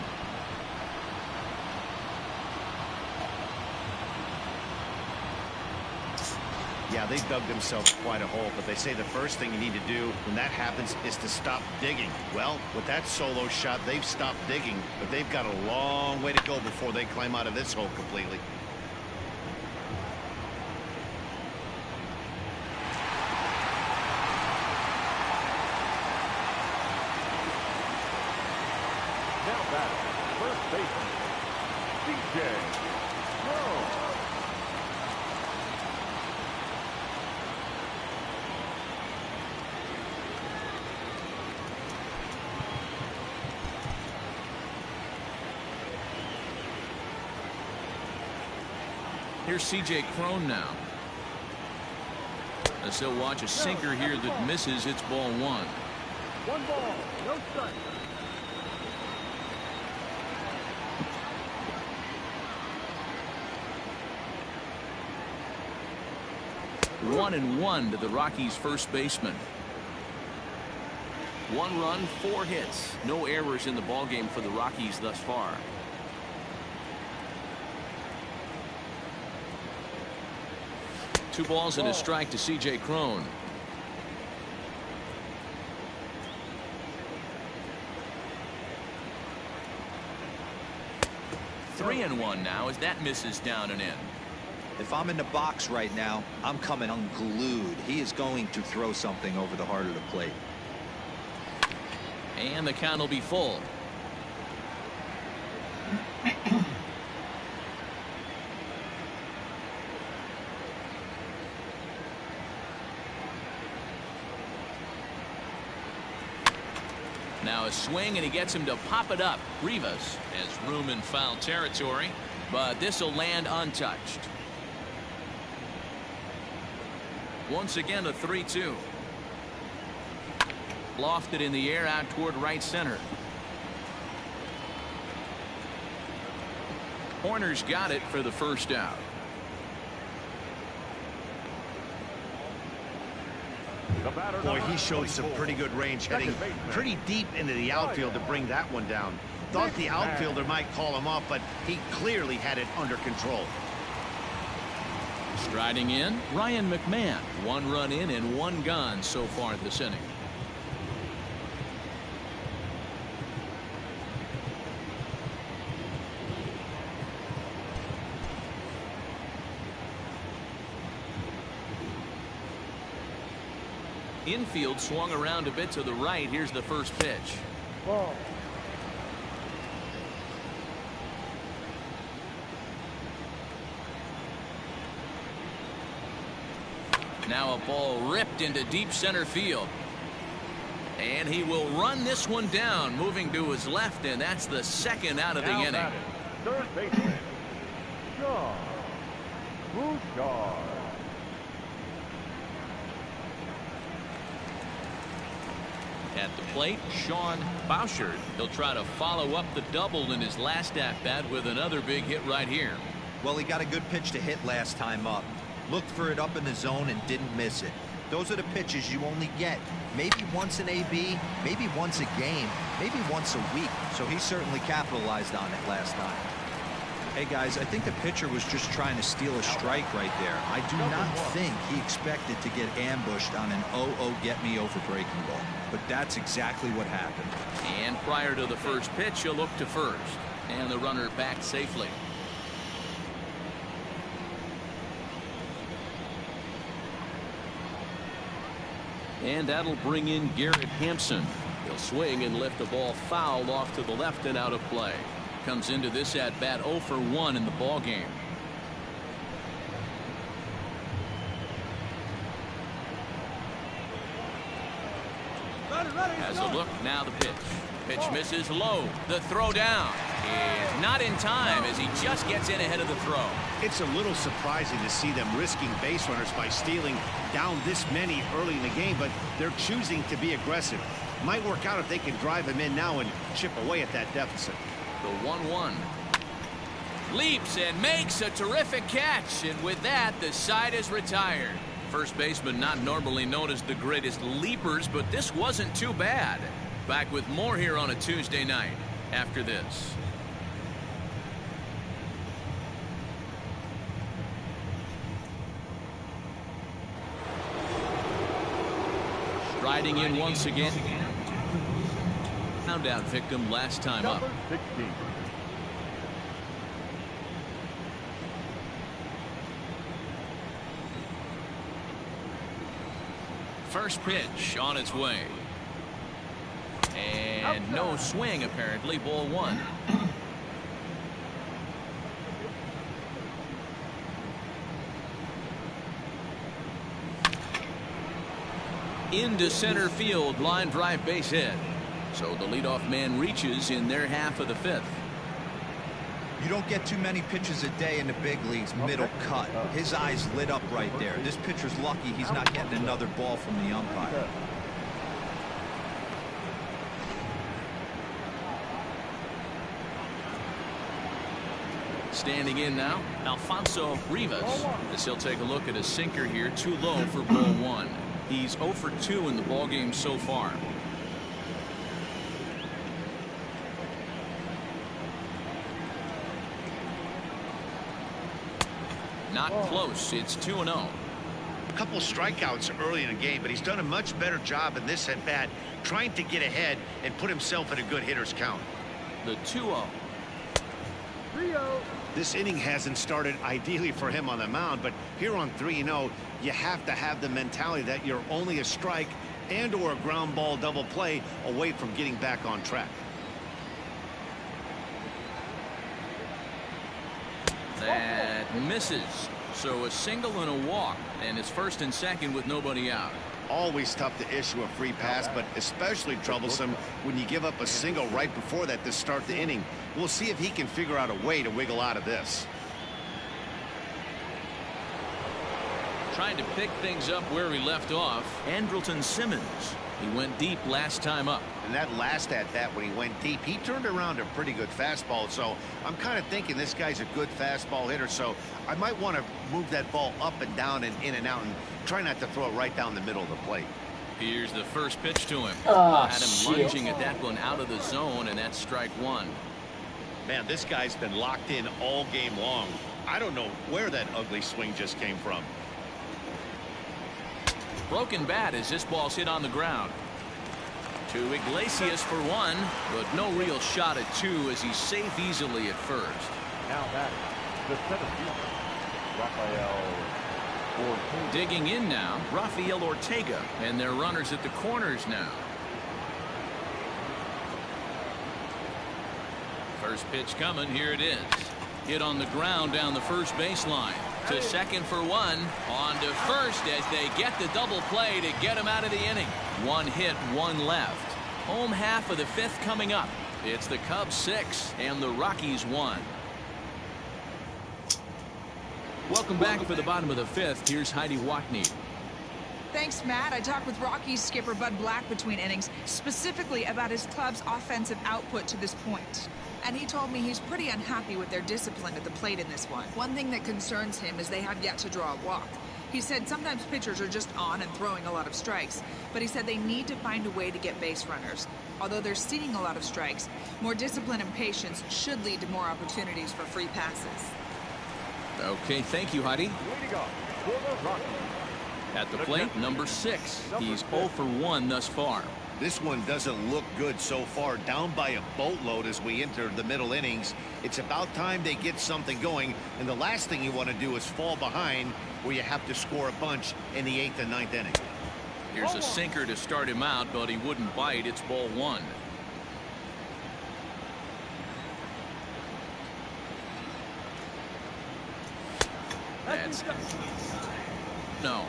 Speaker 2: Yeah, they dug themselves quite a hole, but they say the first thing you need to do when that happens is to stop digging. Well, with that solo shot, they've stopped digging, but they've got a long way to go before they climb out of this hole completely.
Speaker 3: Now back, first baseman, DJ.
Speaker 1: Here's C.J. Cron now. As they'll watch a sinker here that misses. It's ball 1.
Speaker 3: 1 ball, no strike.
Speaker 1: 1-1 to the Rockies' first baseman. 1 run, 4 hits. No errors in the ballgame for the Rockies thus far. Two balls and a strike to C.J. Cron. Three and 1 now as that misses down and in.
Speaker 4: If I'm in the box right now, I'm coming unglued. He is going to throw something over the heart of the plate.
Speaker 1: And the count will be full. Now a swing, and he gets him to pop it up. Rivas has room in foul territory, but this will land untouched. Once again a 3-2. Lofted in the air out toward right center. Horner's got it for the first out.
Speaker 2: Boy, he showed some pretty good range, heading pretty deep into the outfield to bring that one down. Thought the outfielder might call him off, but he clearly had it under control.
Speaker 1: Striding in, Ryan McMahon. 1 run in and 1 gone so far this inning. Infield swung around a bit to the right. Here's the first pitch.
Speaker 3: Ball.
Speaker 1: Now a ball ripped into deep center field. And he will run this one down, moving to his left, and that's the second out of the inning.
Speaker 3: Third baseman, Shaw. Bouchard.
Speaker 1: At the plate, Sean Bouchard. He'll try to follow up the double in his last at-bat with another big hit right here.
Speaker 4: Well, he got a good pitch to hit last time up. Looked for it up in the zone and didn't miss it. Those are the pitches you only get maybe once in AB, maybe once a game, maybe once a week. So he certainly capitalized on it last time. Hey guys, I think the pitcher was just trying to steal a strike right there. I do not think he expected to get ambushed on an 0-0 get me over breaking ball. But that's exactly what happened.
Speaker 1: And prior to the first pitch, he'll look to first. And the runner back safely. And that'll bring in Garrett Hampson. He'll swing and lift the ball foul off to the left and out of play. Comes into this at bat 0 for 1 in the ball game. Has a look, now the pitch. Pitch misses low. The throw down is not in time as he just gets in ahead of the throw.
Speaker 2: It's a little surprising to see them risking base runners by stealing down this many early in the game, but they're choosing to be aggressive. Might work out if they can drive him in now and chip away at that deficit.
Speaker 1: The 1-1. Leaps and makes a terrific catch, and with that the side is retired. First baseman not normally known as the greatest leapers, but this wasn't too bad. Back with more here on a Tuesday night after this. Striding in once again. Found out victim last time up.
Speaker 3: Number 16.
Speaker 1: First pitch on its way. And no swing apparently. Ball 1. Into center field, line drive base hit. So the leadoff man reaches in their half of the 5th.
Speaker 4: You don't get too many pitches a day in the big leagues, middle cut. His eyes lit up right there. This pitcher's lucky he's not getting another ball from the umpire.
Speaker 1: Standing in now, Alfonso Rivas, as he'll take a look at a sinker here, too low for ball one. He's 0 for 2 in the ballgame so far. Not close. It's 2-0.
Speaker 2: A couple strikeouts early in the game, but he's done a much better job in this at bat, trying to get ahead and put himself in a good hitter's count.
Speaker 1: The 2-0.
Speaker 2: This inning hasn't started ideally for him on the mound, but here on 3-0, you have to have the mentality that you're only a strike and or a ground ball double play away from getting back on track.
Speaker 1: That misses. So a single and a walk, and it's 1st and 2nd with nobody out.
Speaker 2: Always tough to issue a free pass, but especially troublesome when you give up a single right before that to start the inning. We'll see if he can figure out a way to wiggle out of this.
Speaker 1: Trying to pick things up where he left off, Andrelton Simmons. He went deep last time up.
Speaker 2: And that last at bat when he went deep, he turned around a pretty good fastball. So I'm kind of thinking this guy's a good fastball hitter. So I might want to move that ball up and down and in and out and try not to throw it right down the middle of the plate.
Speaker 1: Here's the first pitch to him.
Speaker 7: Had
Speaker 1: him lunging at that one out of the zone, and that's strike one.
Speaker 2: Man, this guy's been locked in all game long. I don't know where that ugly swing just came from.
Speaker 1: Broken bat as this ball's hit on the ground. To Iglesias for one, but no real shot at two as he's safe easily at first.
Speaker 3: Now back, the 7th, Rafael Ortega.
Speaker 1: Digging in now, Rafael Ortega, and their runners at the corners now. First pitch coming, here it is. Hit on the ground down the first baseline. To second for one, on to first as they get the double play to get him out of the inning. One hit, one left. Home half of the 5th coming up. It's the Cubs 6 and the Rockies 1. Welcome back for the bottom of the 5th. Here's Heidi Watney.
Speaker 6: Thanks, Matt. I talked with Rockies skipper Bud Black between innings, specifically about his club's offensive output to this point. And he told me he's pretty unhappy with their discipline at the plate in this one. One thing that concerns him is they have yet to draw a walk. He said sometimes pitchers are just on and throwing a lot of strikes, but he said they need to find a way to get base runners. Although they're seeing a lot of strikes, more discipline and patience should lead to more opportunities for free passes.
Speaker 1: Okay, thank you, Heidi.
Speaker 3: Way to go for the Rockies.
Speaker 1: At the plate, number 6. He's 0 for 1 thus far.
Speaker 2: This one doesn't look good so far, down by a boatload as we enter the middle innings. It's about time they get something going, and the last thing you want to do is fall behind where you have to score a bunch in the 8th and 9th inning.
Speaker 1: Here's a sinker to start him out, but he wouldn't bite. It's ball 1. That's no.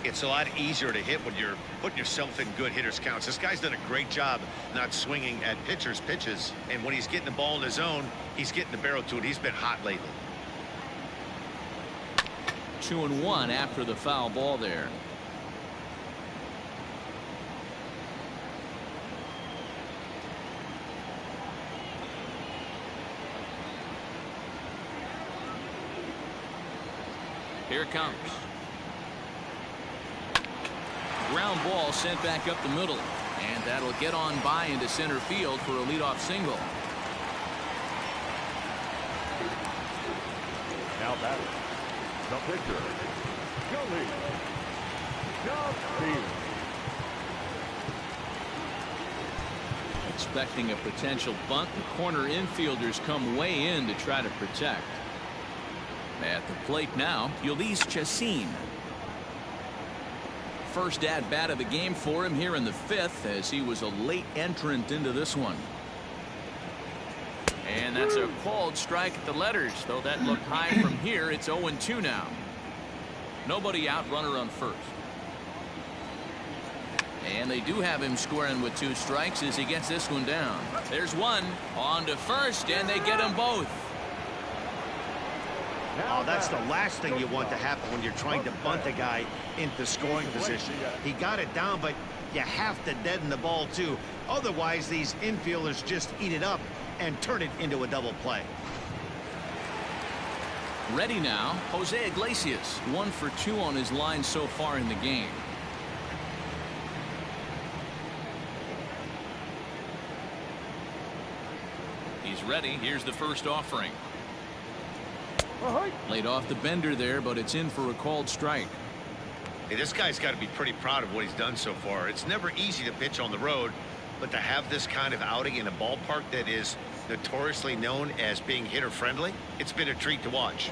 Speaker 2: It's a lot easier to hit when you're putting yourself in good hitters counts. This guy's done a great job not swinging at pitchers' pitches, and when he's getting the ball in his zone, he's getting the barrel to it. He's been hot lately.
Speaker 1: 2-1 after the foul ball there. Here it comes. Ground ball sent back up the middle, and that'll get on by into center field for a leadoff single.
Speaker 3: Now batting, the pitcher, Killian.
Speaker 1: Expecting a potential bunt, the corner infielders come way in to try to protect. At the plate now, Ulysses Chacin. First at bat of the game for him here in the 5th, as he was a late entrant into this one. And that's a called strike at the letters, though that looked high from here. It's 0-2 now. Nobody out, runner on first. And they do have him scoring with 2 strikes as he gets this one down. There's one on to first, and they get them both.
Speaker 2: Oh, that's the last thing you want to happen when you're trying to bunt a guy into scoring position. He got it down, but you have to deaden the ball too. Otherwise, these infielders just eat it up and turn it into a double play.
Speaker 1: Ready now, Jose Iglesias, 1 for 2 on his line so far in the game. He's ready. Here's the first offering. Laid off the bender there, but it's in for a called strike.
Speaker 2: Hey, this guy's got to be pretty proud of what he's done so far. It's never easy to pitch on the road, but to have this kind of outing in a ballpark that is notoriously known as being hitter-friendly, it's been a treat to watch.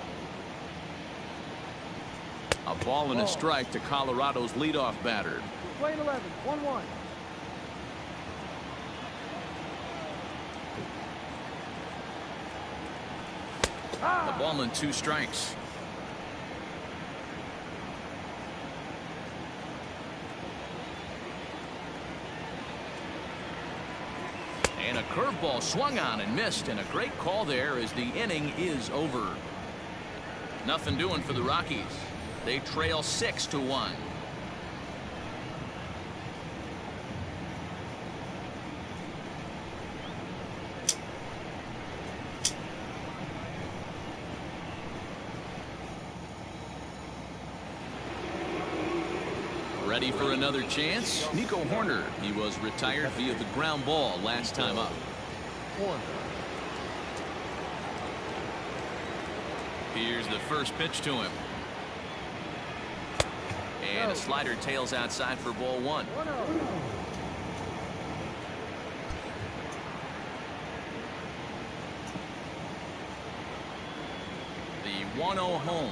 Speaker 1: A ball and a strike to Colorado's leadoff batter.
Speaker 3: Playing 11, 1-1.
Speaker 1: The ball and 2 strikes. And a curveball swung on and missed, and a great call there as the inning is over. Nothing doing for the Rockies. They trail 6-1. Ready for another chance? Nico Horner. He was retired via the ground ball last time up. Here's the first pitch to him. And a slider tails outside for ball 1. The 1-0 home.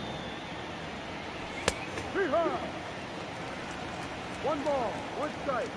Speaker 3: 1 ball, 1 strike.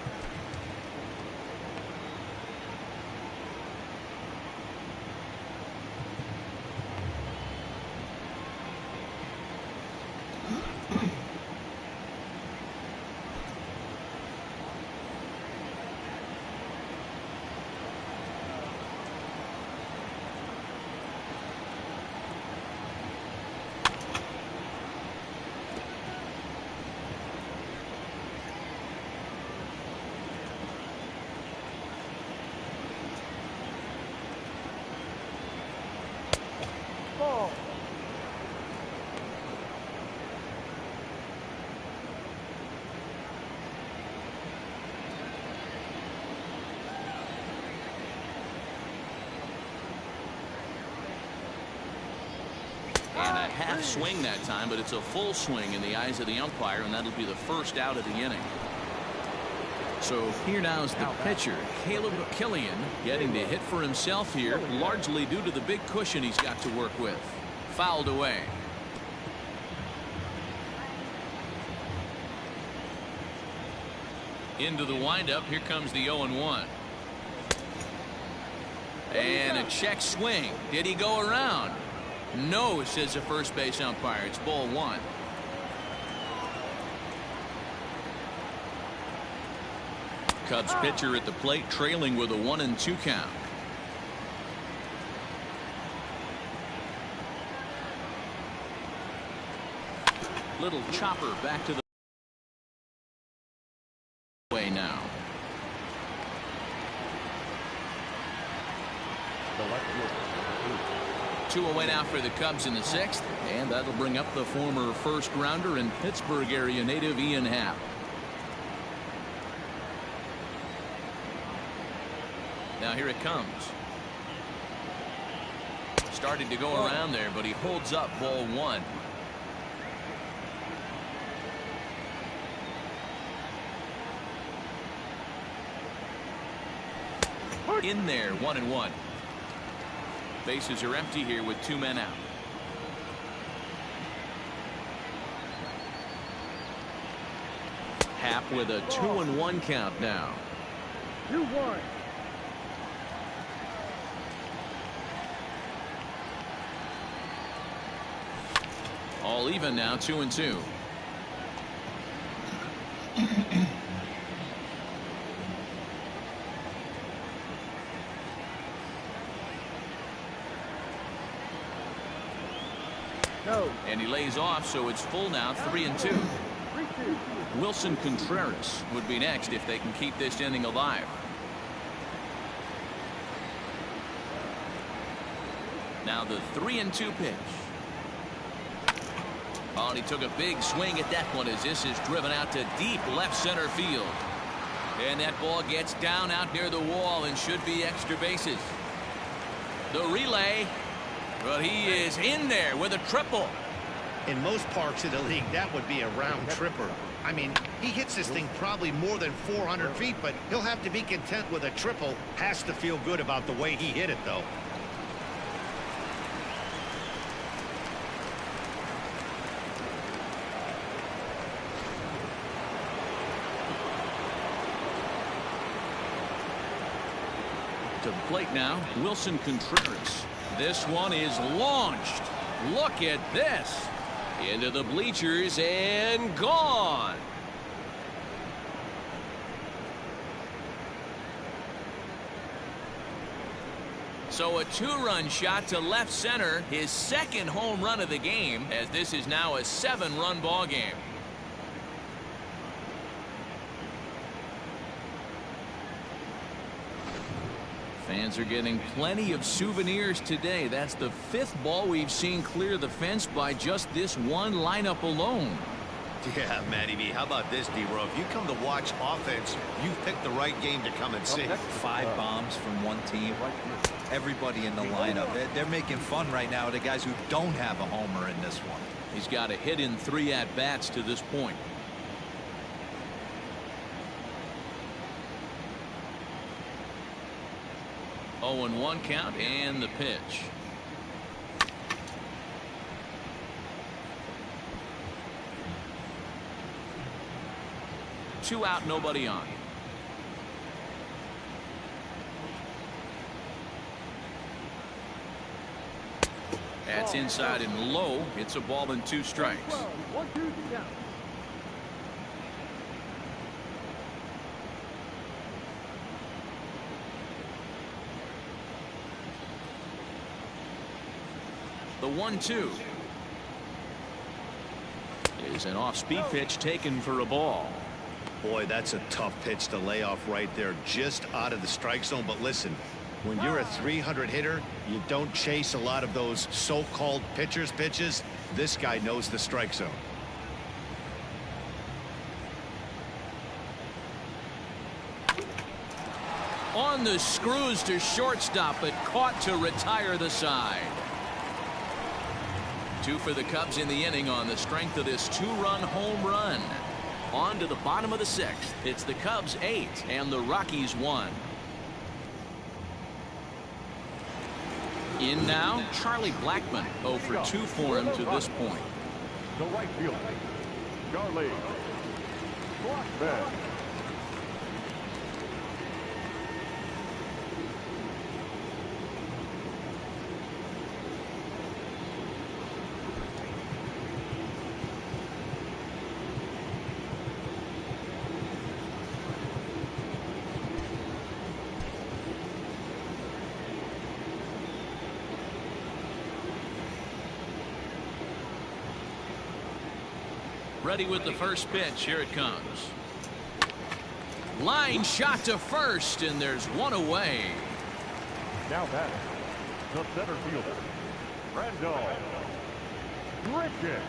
Speaker 1: And a half swing that time, but it's a full swing in the eyes of the umpire, and that'll be the first out of the inning. So here now is the pitcher, Killian, getting to hit for himself here, largely due to the big cushion he's got to work with. Fouled away. Into the windup. Here comes the 0-1. And a check swing. Did he go around? No, says the first base umpire. It's ball 1. Cubs pitcher at the plate, trailing with a 1-2 count. Little chopper back to the way now. Two away now for the Cubs in the 6th, and that'll bring up the former first-rounder and Pittsburgh area native Ian Happ. Now here it comes. Started to go around there, but he holds up ball 1. In there, 1-1. Bases are empty here with 2 men out. Happ with a 2-1 count now.
Speaker 3: 2-1.
Speaker 1: All even now, 2-2. And he lays off, so it's full now, 3-2. Wilson Contreras would be next if they can keep this inning alive. Now the 3-2 pitch. Oh, and he took a big swing at that one as this is driven out to deep left center field. And that ball gets down out near the wall and should be extra bases. The relay, but he is in there with a triple.
Speaker 2: In most parks of the league, that would be a round tripper. I mean, he hits this thing probably more than 400 feet, but he'll have to be content with a triple. Has to feel good about the way he hit it, though.
Speaker 1: To the plate now, Wilson Contreras. This one is launched. Look at this. Into the bleachers and gone. So a two-run shot to left center, his second home run of the game, as this is now a 7-run ball game. Fans are getting plenty of souvenirs today. That's the 5th ball we've seen clear the fence by just this one lineup alone.
Speaker 2: Yeah, Matty B, how about this, D-Row? If you come to watch offense, you've picked the right game to come and see.
Speaker 4: 5 bombs from one team. Everybody in the lineup. They're making fun right now of the guys who don't have a homer in this one.
Speaker 1: He's got a hit in 3 at-bats to this point. Oh, and 1 count and the pitch. Two out, nobody on. That's inside and low. It's a ball and 2 strikes.
Speaker 3: 1-2 count.
Speaker 1: The 1-2 is an off-speed pitch taken for a ball.
Speaker 2: Boy, that's a tough pitch to lay off right there, just out of the strike zone. But listen, when you're a 300 hitter, you don't chase a lot of those so-called pitcher's pitches. This guy knows the strike zone.
Speaker 1: On the screws to shortstop, but caught to retire the side. 2 for the Cubs in the inning on the strength of this 2-run home run. On to the bottom of the 6th. It's the Cubs 8 and the Rockies 1. In now, Charlie Blackmon 0 for 2 for him to this point.
Speaker 3: The right fielder, Charlie Blackmon.
Speaker 1: Ready with the first pitch. Here it comes. Line shot to first, and there's 1 away.
Speaker 3: Now batting, the center fielder, Randall Rickies.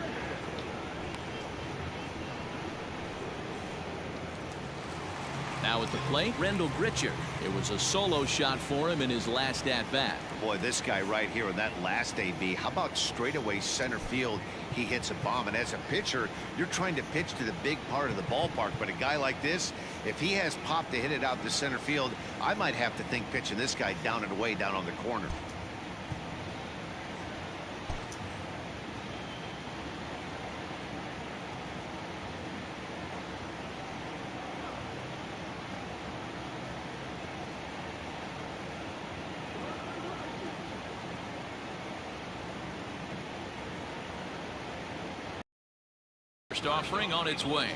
Speaker 1: Now at the plate, Randall Grichuk. It was a solo shot for him in his last at-bat.
Speaker 2: Boy, this guy right here in that last AB, how about straightaway center field? He hits a bomb, and as a pitcher, you're trying to pitch to the big part of the ballpark. But a guy like this, if he has pop to hit it out to center field, I might have to think pitching this guy down and away down on the corner.
Speaker 1: First offering on its way.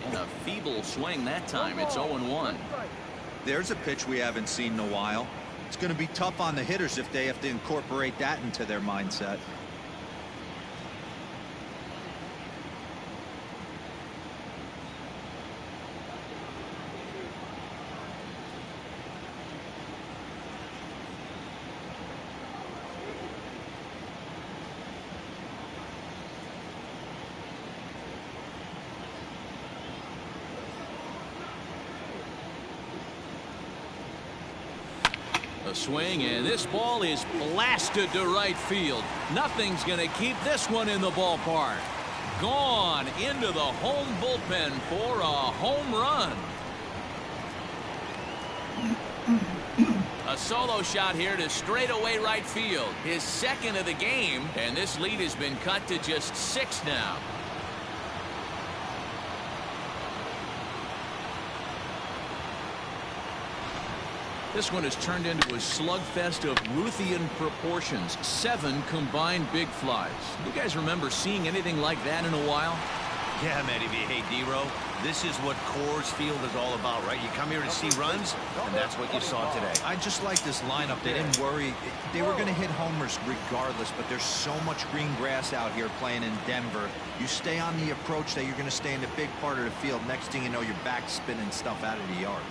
Speaker 1: And a feeble swing that time. It's 0-1.
Speaker 4: There's a pitch we haven't seen in a while. It's going to be tough on the hitters if they have to incorporate that into their mindset.
Speaker 1: A swing, and this ball is blasted to right field. Nothing's going to keep this one in the ballpark. Gone into the home bullpen for a home run. A solo shot here to straightaway right field. His second of the game, and this lead has been cut to just 6 now. This one has turned into a slugfest of Ruthian proportions. 7 combined big flies. You guys remember seeing anything like that in a while?
Speaker 2: Yeah, Matty V. Hey, D-Row, this is what Coors Field is all about, right? You come here to see runs, and that's what you saw today.
Speaker 4: I just like this lineup. They didn't worry. They were going to hit homers regardless, but there's so much green grass out here playing in Denver. You stay on the approach that you're going to stay in the big part of the field. Next thing you know, you're back spinning stuff out of the yard.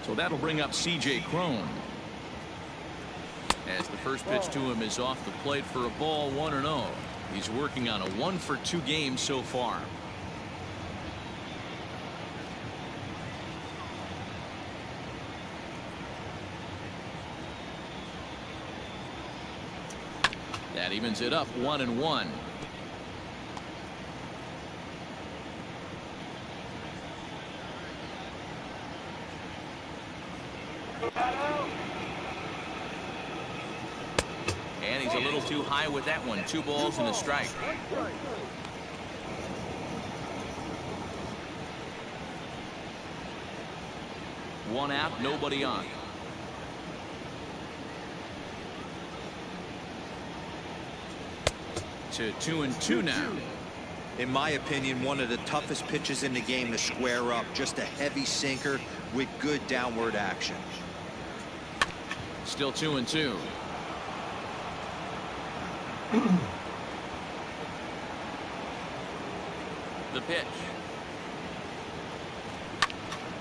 Speaker 1: So that'll bring up C.J. Cron. As the first pitch to him is off the plate for a ball, 1-0. He's working on a 1-for-2 game so far. That evens it up 1-1. And he's a little too high with that one. 2 balls and a strike. One out, nobody on. To 2-2 now.
Speaker 4: In my opinion, one of the toughest pitches in the game to square up. Just a heavy sinker with good downward action.
Speaker 1: Still 2-2. The pitch.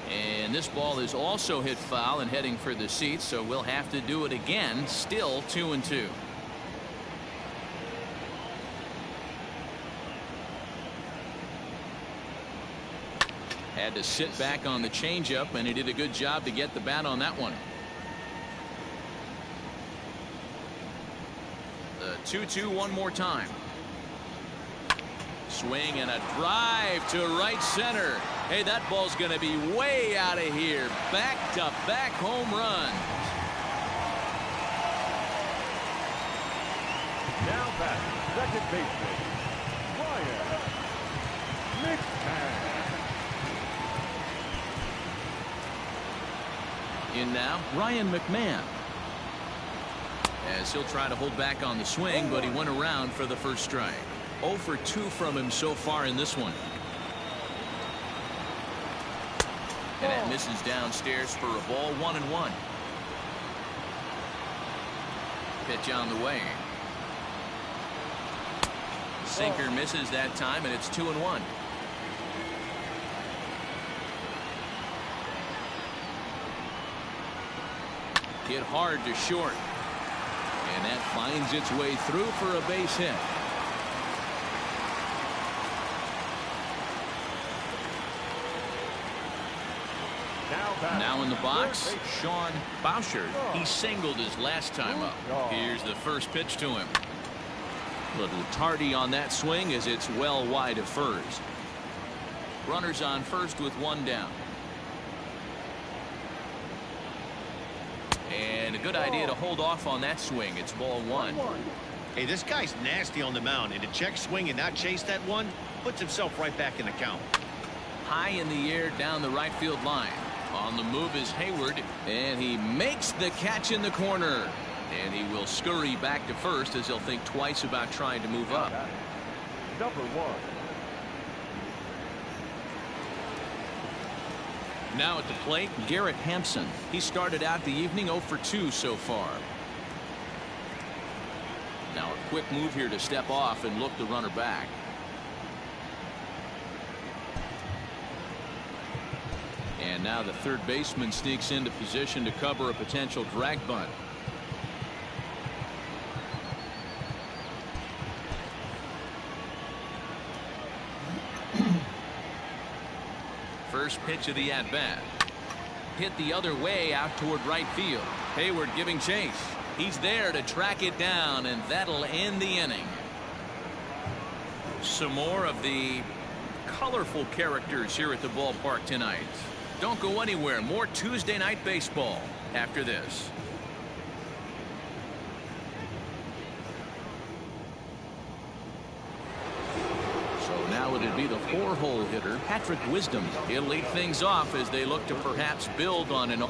Speaker 1: And this ball is also hit foul and heading for the seats, so we'll have to do it again. Still 2-2. Had to sit back on the changeup, and he did a good job to get the bat on that one. The 2-2 one more time. Swing and a drive to right center. Hey, that ball's going to be way out of here. Back-to-back home runs.
Speaker 3: Now back, second baseman, Ryan McMahon.
Speaker 1: In now, Ryan McMahon. As he'll try to hold back on the swing, but he went around for the first strike. 0 for 2 from him so far in this one. And that misses downstairs for a ball, 1-1. Pitch on the way. Sinker misses that time, and it's 2-1. Hit hard to short. And that finds its way through for a base hit. Now in the box, Sean Bouchard. He singled his last time up. Here's the first pitch to him. Little tardy on that swing as it's well wide of first. Runners on first with 1 down. And a good idea to hold off on that swing. It's ball one.
Speaker 2: Hey, this guy's nasty on the mound, and to check swing and not chase that one puts himself right back in the count.
Speaker 1: High in the air down the right field line. On the move is Hayward, and he makes the catch in the corner. And he will scurry back to first as he'll think twice about trying to move up.
Speaker 3: Number 1.
Speaker 1: Now at the plate, Garrett Hampson. He started out the evening 0 for 2 so far. Now a quick move here to step off and look the runner back. And now the third baseman sneaks into position to cover a potential drag bunt. First pitch of the at-bat. Hit the other way out toward right field. Hayward giving chase. He's there to track it down, and that'll end the inning. Some more of the colorful characters here at the ballpark tonight. Don't go anywhere. More Tuesday night baseball after this. Now it'd be the 4-hole hitter, Patrick Wisdom. He'll lead things off as they look to perhaps build on an.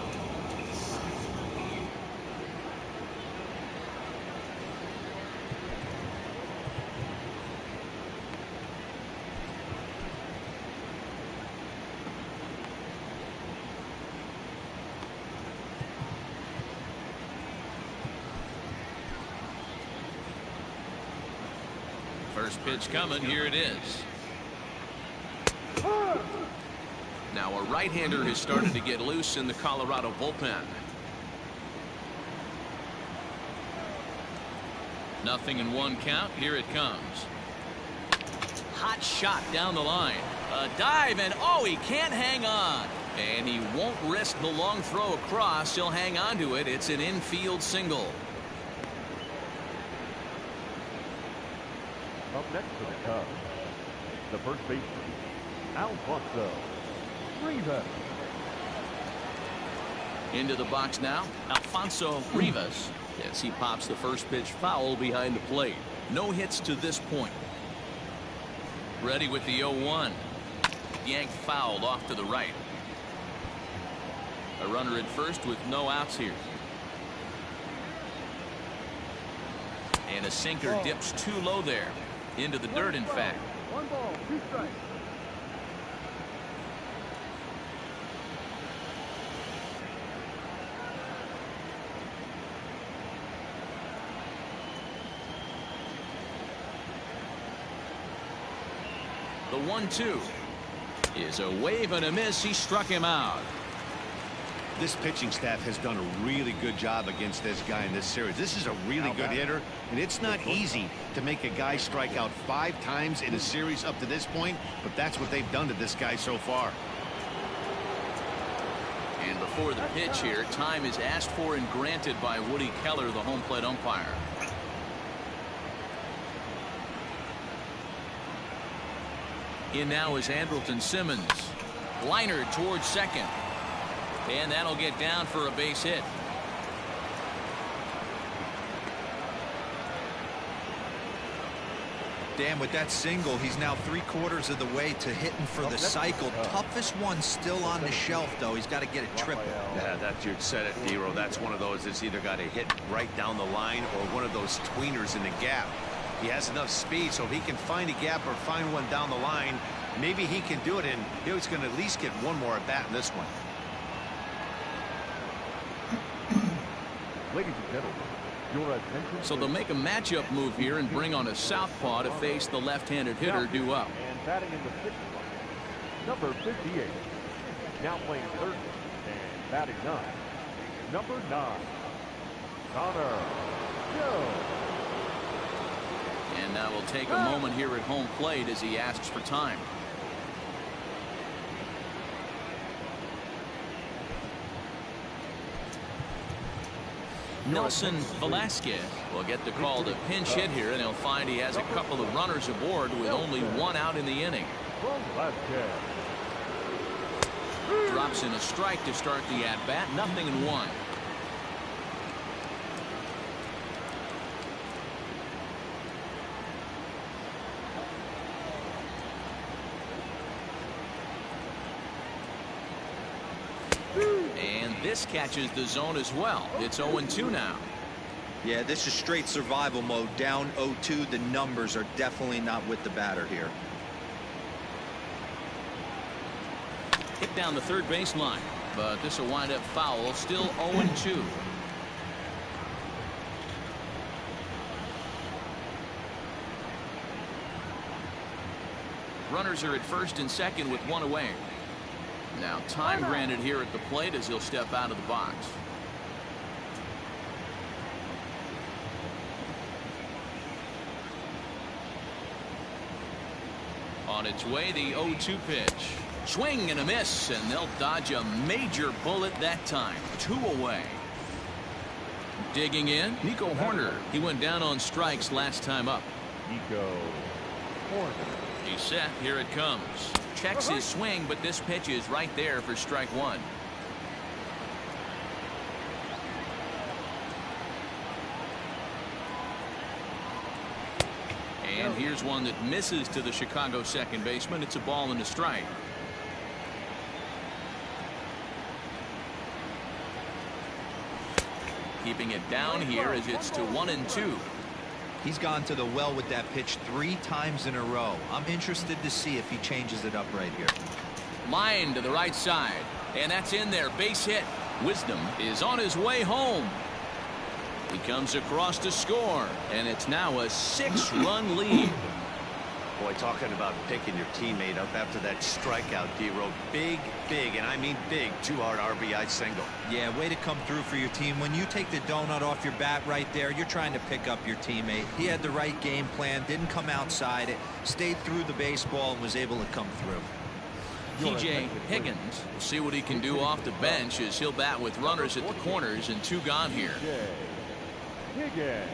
Speaker 1: First pitch coming. Here it is. Now a right-hander has started to get loose in the Colorado bullpen. Nothing in 1 count. Here it comes. Hot shot down the line. A dive, and oh, he can't hang on. And he won't risk the long throw across. He'll hang on to it. It's an infield single.
Speaker 3: Up next to the Cubs, the first baseman, Alfonso Rivas.
Speaker 1: Into the box now, Alfonso Rivas. Yes, he pops the first pitch foul behind the plate. No hits to this point. Ready with the 0-1. Yanked fouled off to the right. A runner at first with no outs here. And a sinker dips too low there. Into the dirt, in fact.
Speaker 3: 1 ball, 2 strikes.
Speaker 1: The 1-2 is a wave and a miss. He struck him out.
Speaker 2: This pitching staff has done a really good job against this guy in this series. This is a really good hitter, and it's not easy to make a guy strike out 5 times in a series up to this point, but that's what they've done to this guy so far.
Speaker 1: And before the pitch here, time is asked for and granted by Woody Keller, the home plate umpire. In now is Andrelton Simmons. Liner towards second. And that'll get down for a base hit.
Speaker 4: Dan, with that single, he's now 3/4 of the way to hitting for the cycle. Toughest one still on the shelf, though. He's got to get a triple.
Speaker 2: Yeah, that's you said it, Dero. That's one of those that's either got to hit right down the line or one of those tweeners in the gap. He has enough speed, so if he can find a gap or find one down the line, maybe he can do it, and he's going to at least get one more at bat in this one.
Speaker 3: Ladies and gentlemen, your attention.
Speaker 1: So they'll make a matchup move here and bring on a southpaw to face the left-handed hitter due up.
Speaker 3: And batting in the 6th box, number 58. Now playing third and batting 9. Number 9, Connor Jones.
Speaker 1: And now we'll take a moment here at home plate as he asks for time. Nelson Velasquez will get the call to pinch hit here, and he'll find he has a couple of runners aboard with only 1 out in the inning. Drops in a strike to start the at-bat. Nothing in 1. This catches the zone as well. It's 0-2 now.
Speaker 4: Yeah, this is straight survival mode. Down 0-2. The numbers are definitely not with the batter here.
Speaker 1: Hit down the third baseline, but this will wind up foul. Still 0-2. Runners are at first and second with one away. Now time granted here at the plate as he'll step out of the box. On its way, the 0-2 pitch. Swing and a miss, and they'll dodge a major bullet that time. 2 away. Digging in, Nico Horner. He went down on strikes last time up.
Speaker 3: Nico Horner.
Speaker 1: He's set. Here it comes. Checks his swing, but this pitch is right there for strike 1. And here's one that misses to the Chicago second baseman. It's a ball and a strike. Keeping it down here as it's to 1-2.
Speaker 4: He's gone to the well with that pitch 3 times in a row. I'm interested to see if he changes it up right here.
Speaker 1: Line to the right side, and that's in there. Base hit. Wisdom is on his way home. He comes across to score, and it's now a 6-run lead.
Speaker 2: Boy, talking about picking your teammate up after that strikeout, D-Row. Big, and I mean big, 2-hard RBI single.
Speaker 4: Yeah, way to come through for your team. When you take the donut off your bat right there, you're trying to pick up your teammate. He had the right game plan, didn't come outside it, stayed through the baseball, and was able to come through.
Speaker 1: TJ Higgins will see what he can do off the bench as he'll bat with runners at the corners and 2 gone here.
Speaker 3: Higgins.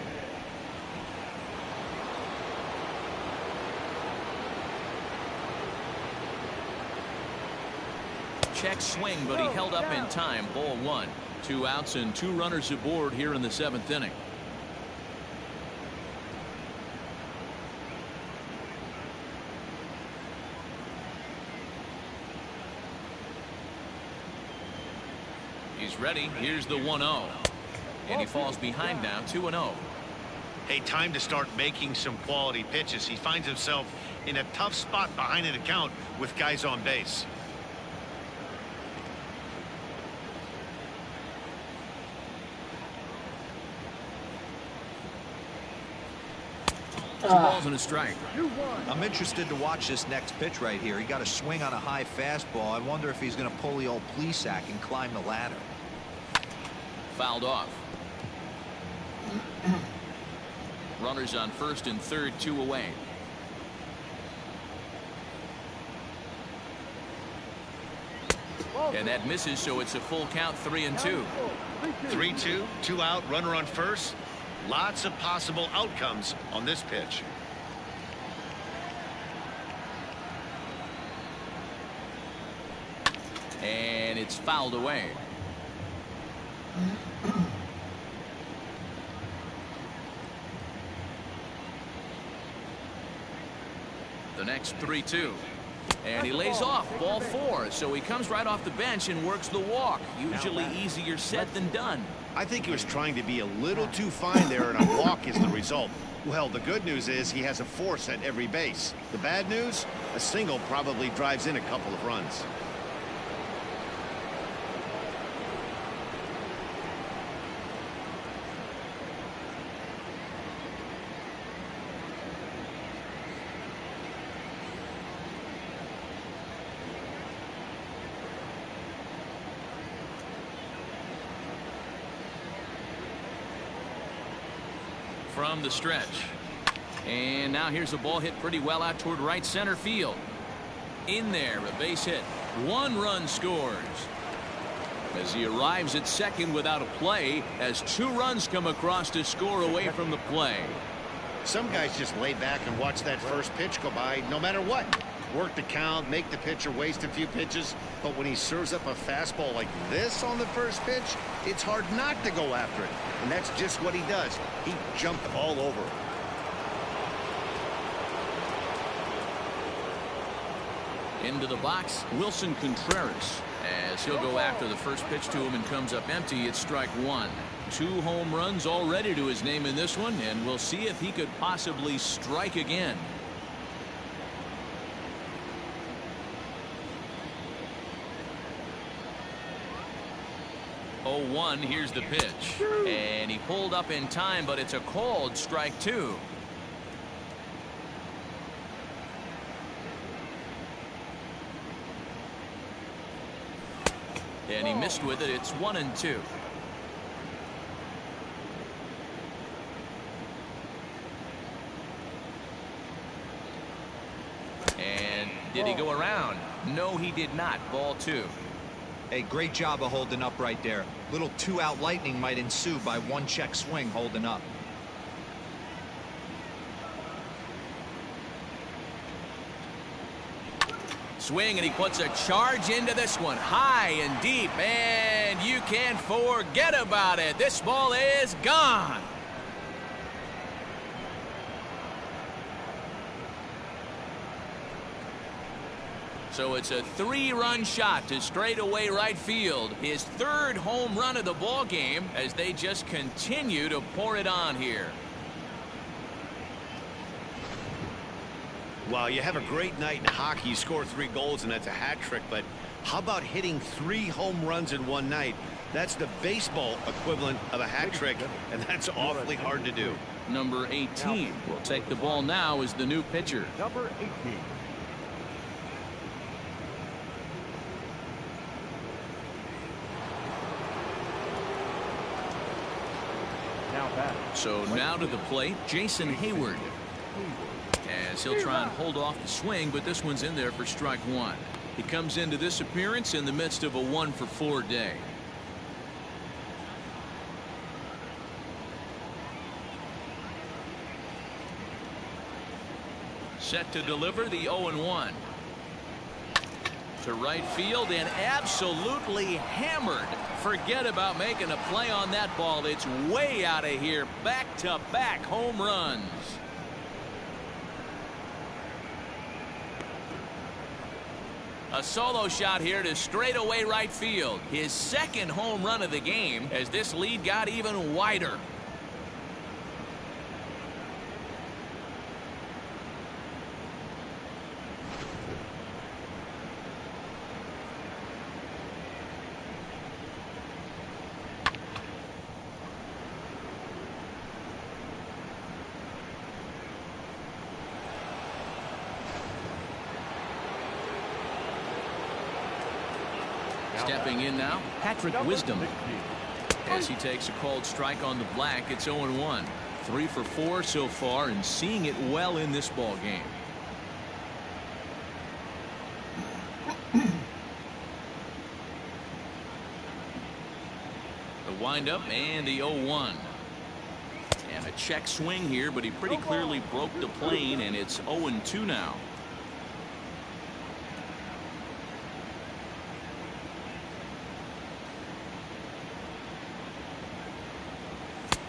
Speaker 1: Check swing, but he held up in time. Ball 1. 2 outs and 2 runners aboard here in the 7th inning. He's ready. Here's the 1-0. And he falls behind now, 2-0.
Speaker 2: Hey, time to start making some quality pitches. He finds himself in a tough spot behind an account with guys on base.
Speaker 1: Two balls and a strike.
Speaker 4: I'm interested to watch this next pitch right here. He got a swing on a high fastball. I wonder if he's going to pull the old Plesac and climb the ladder.
Speaker 1: Fouled off. Runners on first and third, 2 away. And that misses, so it's a full count, 3-2.
Speaker 2: 3-2, 2 out, runner on first. Lots of possible outcomes on this pitch.
Speaker 1: And it's fouled away. The next 3-2. And he lays off, ball 4. So he comes right off the bench and works the walk. Usually easier said than done.
Speaker 2: I think he was trying to be a little too fine there, and a walk is the result. Well, the good news is he has a force at every base. The bad news, a single probably drives in a couple of runs.
Speaker 1: From the stretch. And now here's a ball hit pretty well out toward right center field. In there, a base hit. 1 run scores. As he arrives at second without a play, as 2 runs come across to score away from the play.
Speaker 2: Some guys just lay back and watch that first pitch go by no matter what. Work the count, make the pitcher waste a few pitches, but when he serves up a fastball like this on the first pitch, it's hard not to go after it. And that's just what he does. He jumped all over it.
Speaker 1: Into the box, Wilson Contreras. As he'll go after the first pitch to him and comes up empty, it's strike one. 2 home runs already to his name in this one, and we'll see if he could possibly strike again. 0-1, here's the pitch. And he pulled up in time, but it's a called strike 2. And he missed with it. It's 1-2. And did he go around? No, he did not. Ball 2.
Speaker 4: Hey, great job of holding up right there. Little 2-out lightning might ensue by 1 check swing holding up.
Speaker 1: Swing, and he puts a charge into this one. High and deep, and you can't forget about it. This ball is gone. So it's a 3-run shot to straightaway right field. His 3rd home run of the ball game as they just continue to pour it on here.
Speaker 2: Well, you have a great night in hockey. You score 3 goals, and that's a hat trick. But how about hitting 3 home runs in one night? That's the baseball equivalent of a hat trick, and that's awfully hard to do.
Speaker 1: Number 18 will take the ball now as the new pitcher.
Speaker 3: Number 18.
Speaker 1: So now to the plate, Jason Hayward. As he'll try and hold off the swing, but this one's in there for strike 1. He comes into this appearance in the midst of a 1-for-4 day. Set to deliver the 0-1. To right field and absolutely hammered. Forget about making a play on that ball. It's way out of here. Back-to-back home runs. A solo shot here to straightaway right field. His 2nd home run of the game as this lead got even wider. Stepping in now, Patrick Wisdom. As he takes a called strike on the black, it's 0-1. 3 for 4 so far and seeing it well in this ball game. The windup and the 0-1. And a check swing here, but he pretty clearly broke the plane, and it's 0-2 now.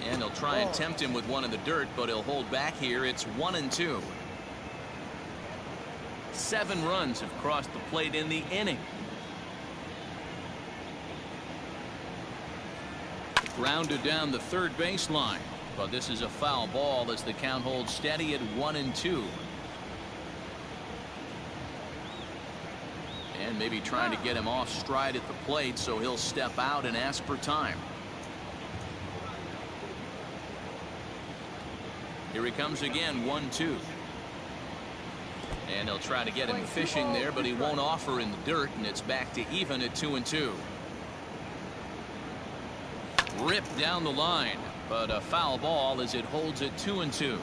Speaker 1: And they'll try and tempt him with one in the dirt, but he'll hold back here. It's 1-2. 7 runs have crossed the plate in the inning. Grounded down the third baseline, but this is a foul ball as the count holds steady at 1-2. And maybe trying to get him off stride at the plate, so he'll step out and ask for time. Here he comes again, 1-2. And they'll try to get him fishing there, but he won't offer in the dirt, and it's back to even at 2-2. Ripped down the line, but a foul ball as it holds at 2-2.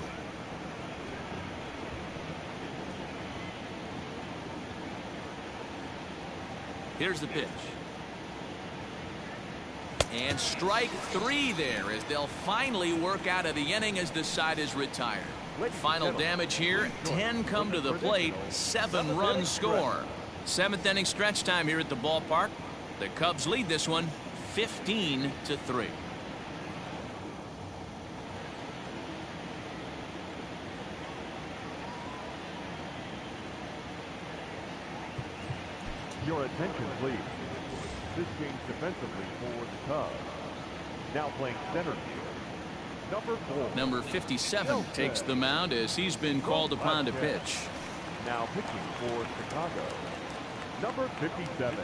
Speaker 1: Here's the pitch. And strike 3 there as they'll finally work out of the inning as the side is retired. Final damage here, 10 come to the plate, 7 runs score. 7th inning stretch time here at the ballpark. The Cubs lead this one 15-3.
Speaker 3: Your attention, please. this change defensively for the Cubs. Now playing center field, number 4.
Speaker 1: Number 57 takes the mound as he's been called upon to pitch.
Speaker 3: Now pitching for Chicago, number 57.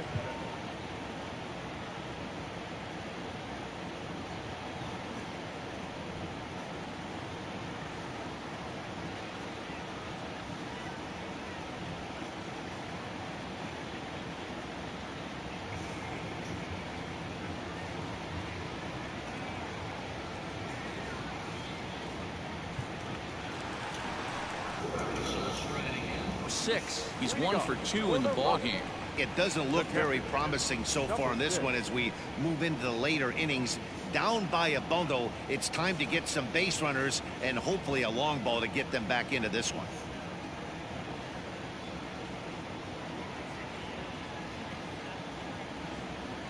Speaker 1: He's 1 for 2 in the ballgame.
Speaker 2: It doesn't look very promising so far in this one as we move into the later innings. Down by a bundle, it's time to get some base runners and hopefully a long ball to get them back into this one.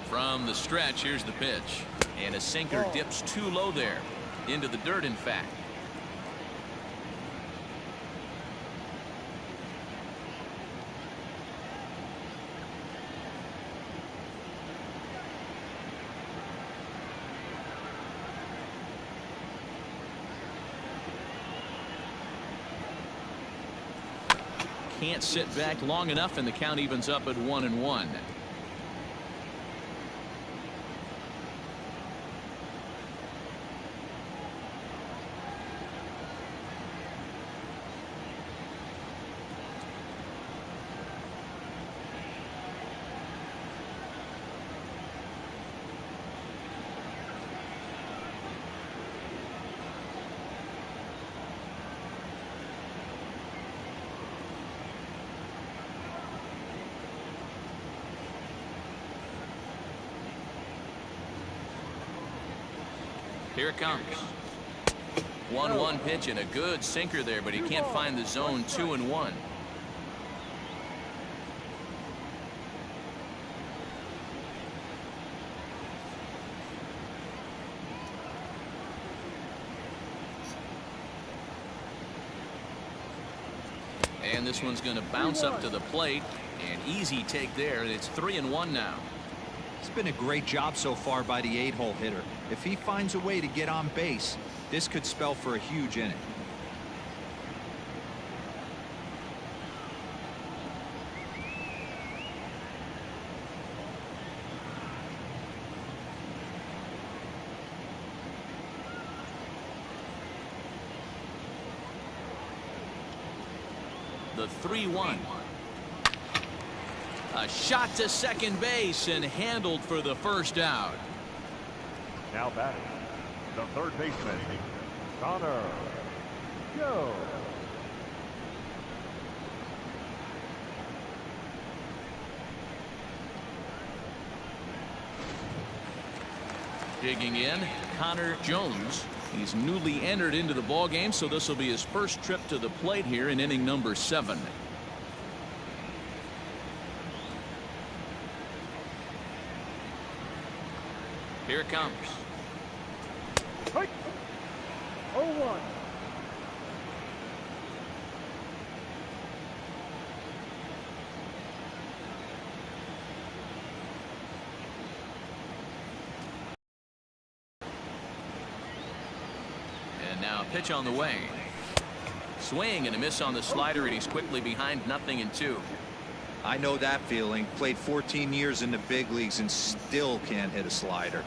Speaker 1: From the stretch, here's the pitch. And a sinker dips too low there. Into the dirt, in fact. Can't sit back long enough, and the count evens up at 1-1. Here it comes. 1-1 pitch and a good sinker there, but he can't find the zone. 2-1. And this one's going to bounce up to the plate. An easy take there. It's 3-1 now.
Speaker 4: It's been a great job so far by the 8-hole hitter. If he finds a way to get on base, this could spell for a huge inning.
Speaker 1: The 3-1. A shot to second base and handled for the first out.
Speaker 3: Now batting, the third baseman, Connor Joe.
Speaker 1: Digging in, Connor Jones. He's newly entered into the ballgame, so this will be his first trip to the plate here in inning number 7. Here it comes.
Speaker 3: 0-1.
Speaker 1: And now a pitch on the way. Swing and a miss on the slider, and he's quickly behind 0-2.
Speaker 4: I know that feeling. Played 14 years in the big leagues and still can't hit a slider.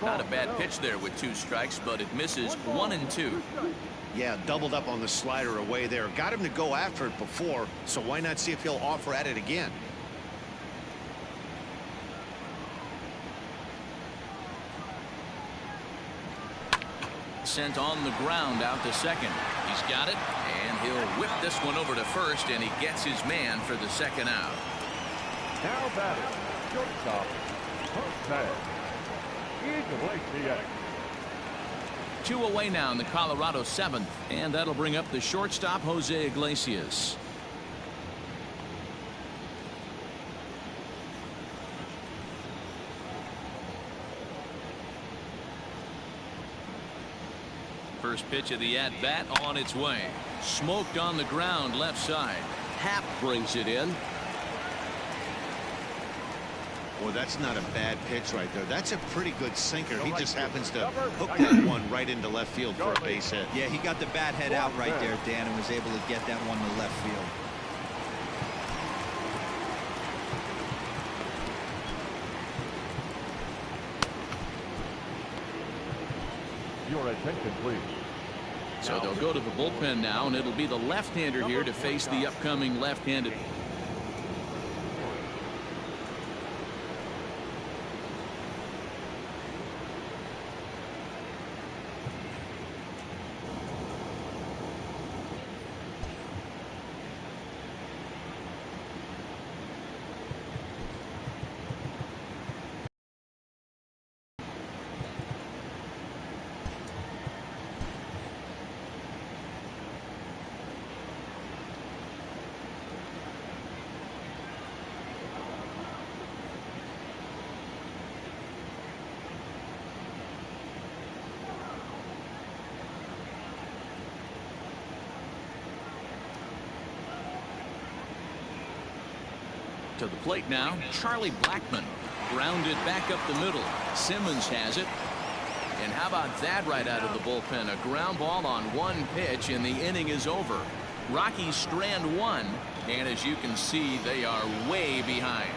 Speaker 1: Not a bad pitch there with 2 strikes, but it misses. 1-2.
Speaker 2: Yeah, doubled up on the slider away there. Got him to go after it before, so why not see if he'll offer at it again?
Speaker 1: Sent on the ground out to second. He's got it, and he'll whip this one over to first, and he gets his man for the second out.
Speaker 3: Now batting, shortstop, Marquez.
Speaker 1: 2 away now in the Colorado 7th, and that'll bring up the shortstop, Jose Iglesias. First pitch of the at-bat on its way. Smoked on the ground left side.
Speaker 5: Happ brings it in.
Speaker 2: Well, that's not a bad pitch right there. That's a pretty good sinker. He just happens to hook that one right into left field for a base hit.
Speaker 4: Yeah, he got the bat head out right there, Dan, and was able to get that one to left field.
Speaker 3: Your attention, please.
Speaker 1: So they'll go to the bullpen now, and it'll be the left-hander here to face the upcoming left-handed. To the plate now, Charlie Blackmon. Grounded back up the middle. Simmons has it. And how about that right out of the bullpen? A ground ball on one pitch, and the inning is over. Rockies strand one, and as you can see, they are way behind.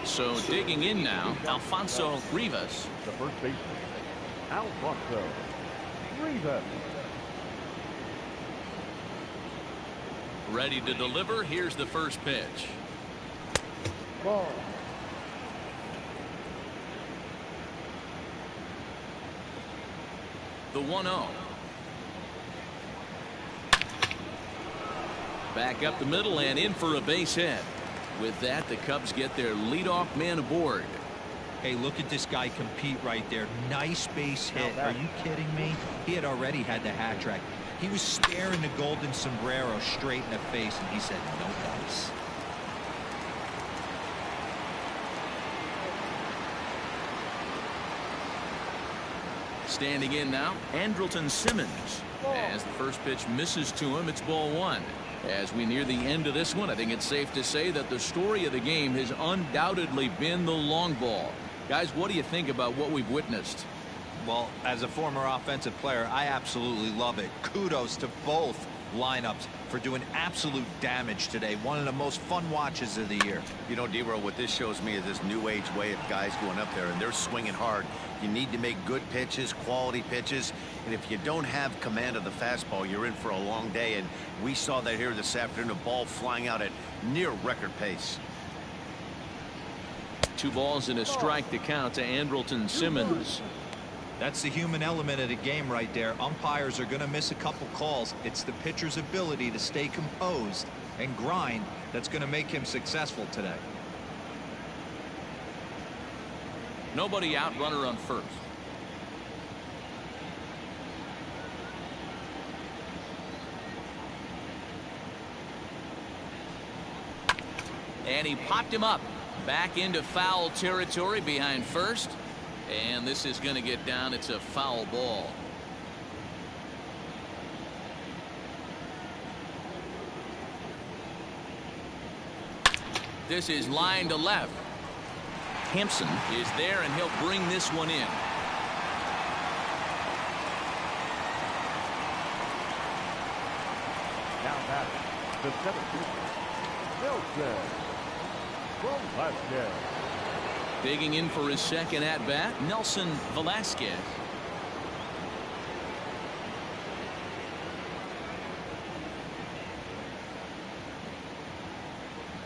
Speaker 1: So digging in now, Alfonso Rivas.
Speaker 3: The first baseman, Alfonso Rivas.
Speaker 1: Ready to deliver. Here's the first pitch.
Speaker 3: Ball.
Speaker 1: The 1-0. Back up the middle and in for a base hit. With that, the Cubs get their leadoff man aboard.
Speaker 4: Hey, look at this guy compete right there. Nice base hit. Are you kidding me? He had already had the hat trick. He was staring the golden sombrero straight in the face, and he said, no dice.
Speaker 1: Standing in now, Andrelton Simmons. As the first pitch misses to him, it's ball one. As we near the end of this one, I think it's safe to say that the story of the game has undoubtedly been the long ball. Guys, what do you think about what we've witnessed?
Speaker 4: Well, as a former offensive player, I absolutely love it. Kudos to both lineups for doing absolute damage today. One of the most fun watches of the year.
Speaker 2: You know, D-Roll, what this shows me is this new age way of guys going up there, and they're swinging hard. You need to make good pitches, quality pitches, and if you don't have command of the fastball, you're in for a long day, and we saw that here this afternoon, a ball flying out at near record pace.
Speaker 1: 2 balls and a strike to count to Andrelton Simmons.
Speaker 4: That's the human element of the game right there. Umpires are going to miss a couple calls. It's the pitcher's ability to stay composed and grind that's going to make him successful today.
Speaker 1: Nobody out, runner on first. And he popped him up. Back into foul territory behind first. And this is going to get down. It's a foul ball. This is line to left. Hampson is there, and he'll bring this one in.
Speaker 3: Now batting, the 7th, Nelson from Vasquez.
Speaker 1: Digging in for his second at-bat, Nelson Velasquez.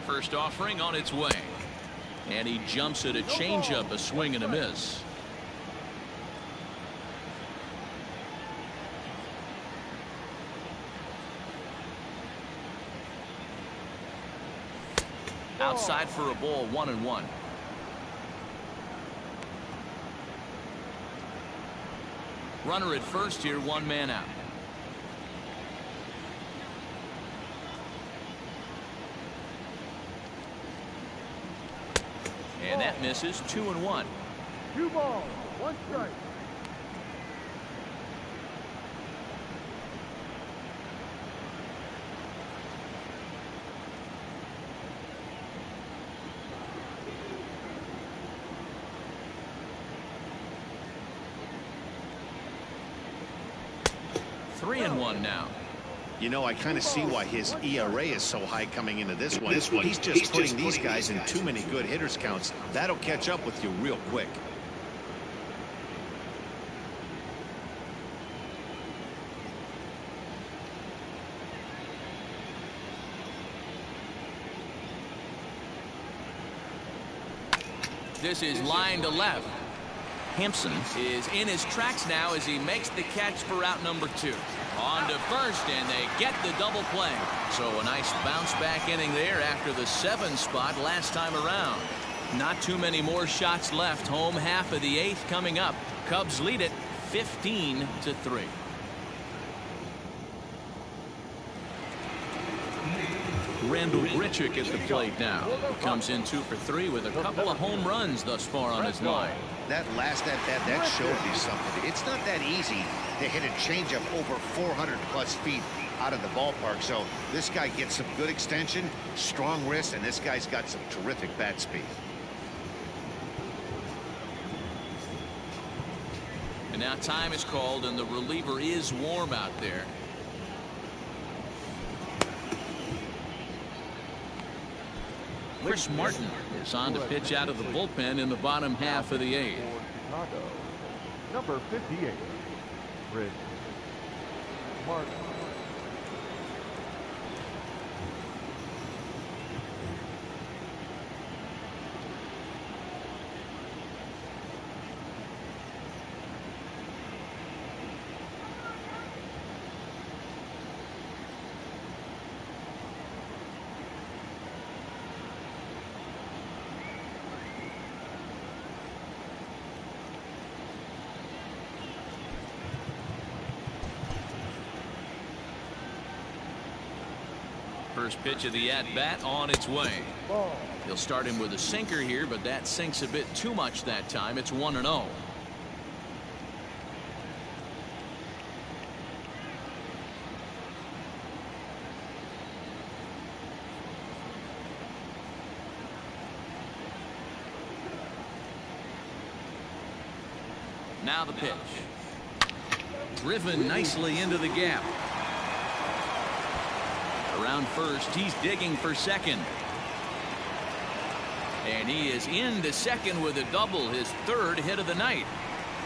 Speaker 1: First offering on its way. And he jumps at a changeup, a swing and a miss. Outside for a ball, 1-1. Runner at first here, 1 man out. And that misses. 2-1.
Speaker 3: 2 balls, 1 strike.
Speaker 1: Three and one now.
Speaker 2: You know, I kind of see why his ERA is so high coming into this one. He's just putting these guys in too many good hitters counts. That'll catch up with you real quick.
Speaker 1: This is line to left. Hampson is in his tracks now as he makes the catch for out number 2. On to first, and they get the double play. So a nice bounce back inning there after the 7 spot last time around. Not too many more shots left. Home half of the 8th coming up. Cubs lead it 15-3. Randall Grichuk at the plate now. Comes in 2 for 3 with a couple of home runs thus far on his line.
Speaker 7: That last at bat, that showed me something. It's not that easy to hit a changeup over 400+ feet out of the ballpark. So this guy gets some good extension, strong wrist, and this guy's got some terrific bat speed.
Speaker 1: And now time is called, and the reliever is warm out there. Chris Martin is on to pitch out of the bullpen in the bottom half of the 8th.
Speaker 3: Chicago, number 58, Chris Martin.
Speaker 1: First pitch of the at-bat on its way. He'll start him with a sinker here, but that sinks a bit too much that time. It's 1-0. Now the pitch. Driven nicely into the gap. Around first, he's digging for second. And he is into second with a double, his 3rd hit of the night.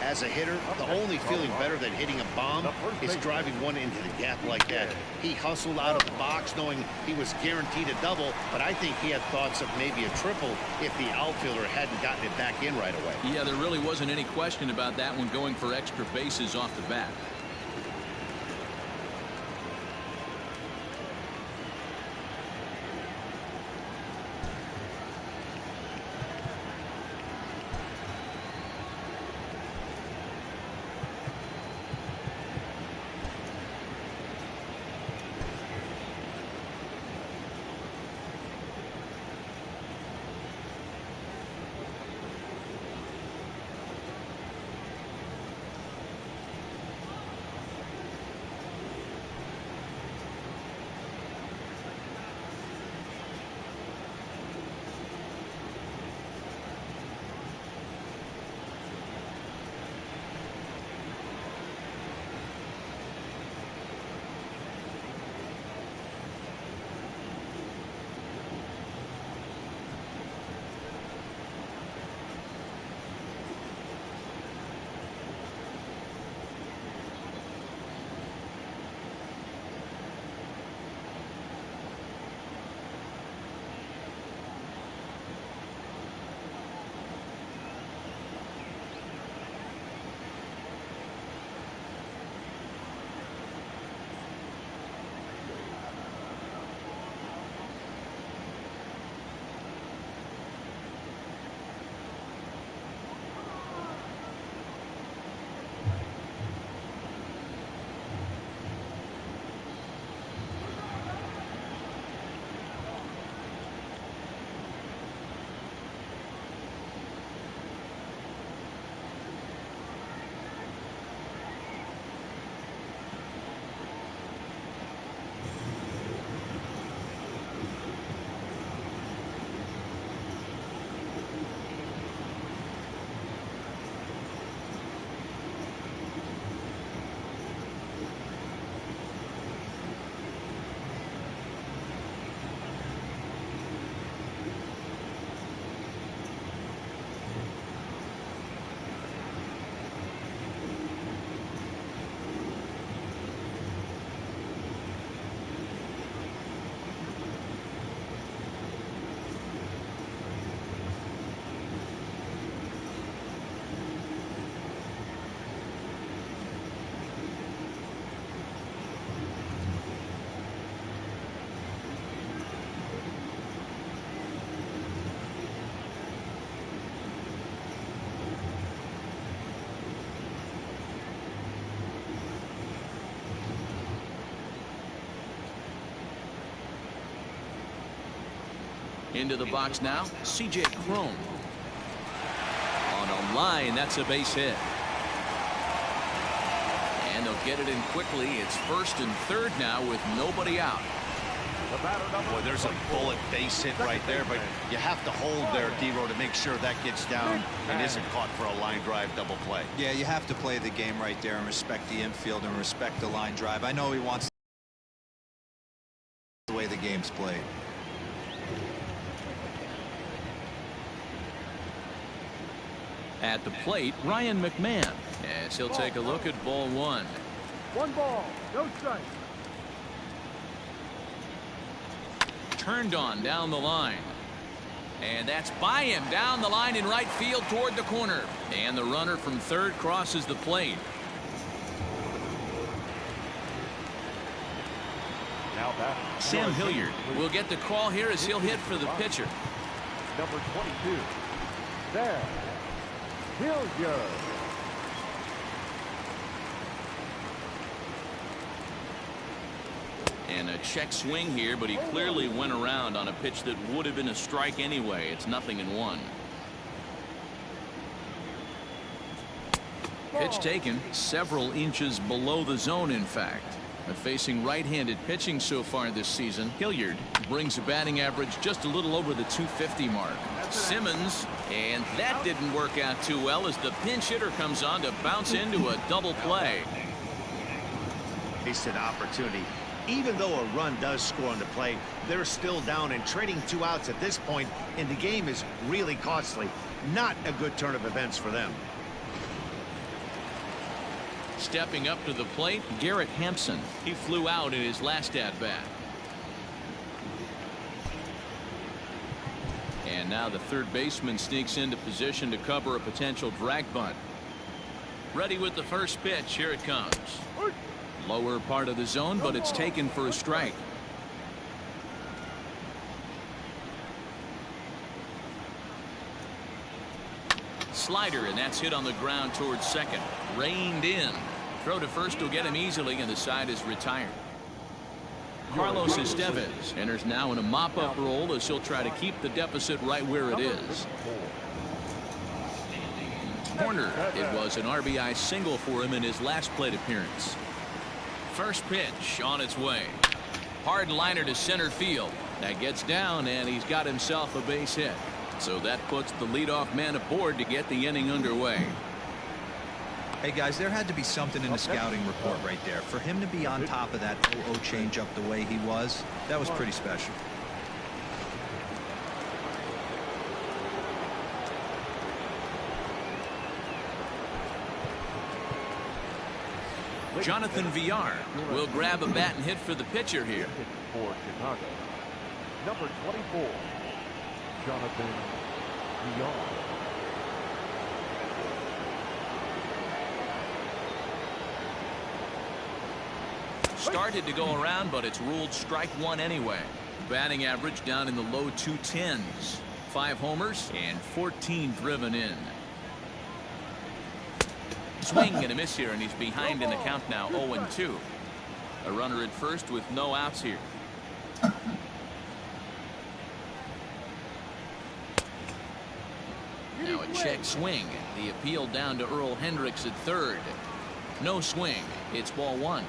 Speaker 7: As a hitter, the only feeling better than hitting a bomb is driving one into the gap like that. He hustled out of the box knowing he was guaranteed a double, but I think he had thoughts of maybe a triple if the outfielder hadn't gotten it back in right away.
Speaker 1: Yeah, there really wasn't any question about that one, going for extra bases off the bat. Into the box now, C.J. Cron. On a line, that's a base hit. And they'll get it in quickly. It's first and third now with nobody out.
Speaker 2: Boy, there's a bullet base hit right there, but you have to hold there, D-Row, to make sure that gets down and isn't caught for a line drive double play.
Speaker 4: Yeah, you have to play the game right there and respect the infield and respect the line drive. I know he wants the way the game's played.
Speaker 1: At the plate, Ryan McMahon, as he'll take a look at ball one.
Speaker 3: 1 ball, no strike.
Speaker 1: Turned on down the line. And that's by him down the line in right field toward the corner. And the runner from third crosses the plate.
Speaker 3: Now back.
Speaker 1: Sam Hilliard will get the call here as he'll hit for the pitcher.
Speaker 3: Number 22. There. Hilliard.
Speaker 1: And a check swing here, but he clearly went around on a pitch that would have been a strike anyway. It's 0-1. Pitch taken several inches below the zone, in fact. Facing right-handed pitching so far this season, Hilliard brings a batting average just a little over the 250 mark. Simmons, and that didn't work out too well as the pinch hitter comes on to bounce into a double play.
Speaker 2: Wasted opportunity. Even though a run does score on the play, they're still down, and trading 2 outs at this point in the game is really costly. Not a good turn of events for them.
Speaker 1: Stepping up to the plate, Garrett Hampson. He flew out in his last at-bat. And now the third baseman sneaks into position to cover a potential drag bunt. Ready with the first pitch. Here it comes. Lower part of the zone, but it's taken for a strike. Slider, and that's hit on the ground towards second. Reined in. Throw to first will get him easily, and the side is retired. Carlos Estevez enters now in a mop-up role as he'll try to keep the deficit right where it is. Corner. It was an RBI single for him in his last plate appearance. First pitch on its way. Hard liner to center field. That gets down, and he's got himself a base hit. So that puts the leadoff man aboard to get the inning underway.
Speaker 4: Hey, guys, there had to be something in the scouting report right there. For him to be on top of that 0-0 changeup the way he was, that was pretty special.
Speaker 1: Jonathan Villar will grab a bat and hit for the pitcher here.
Speaker 3: For Chicago. Number 24. Jonathan Villar.
Speaker 1: Started to go around, but it's ruled strike one anyway. Batting average down in the low 210s. 5 homers and 14 driven in. Swing and a miss here, and he's behind in the count now, 0-2. A runner at first with no outs here. Now a check swing. The appeal down to Earl Hendricks at third. No swing. It's ball one.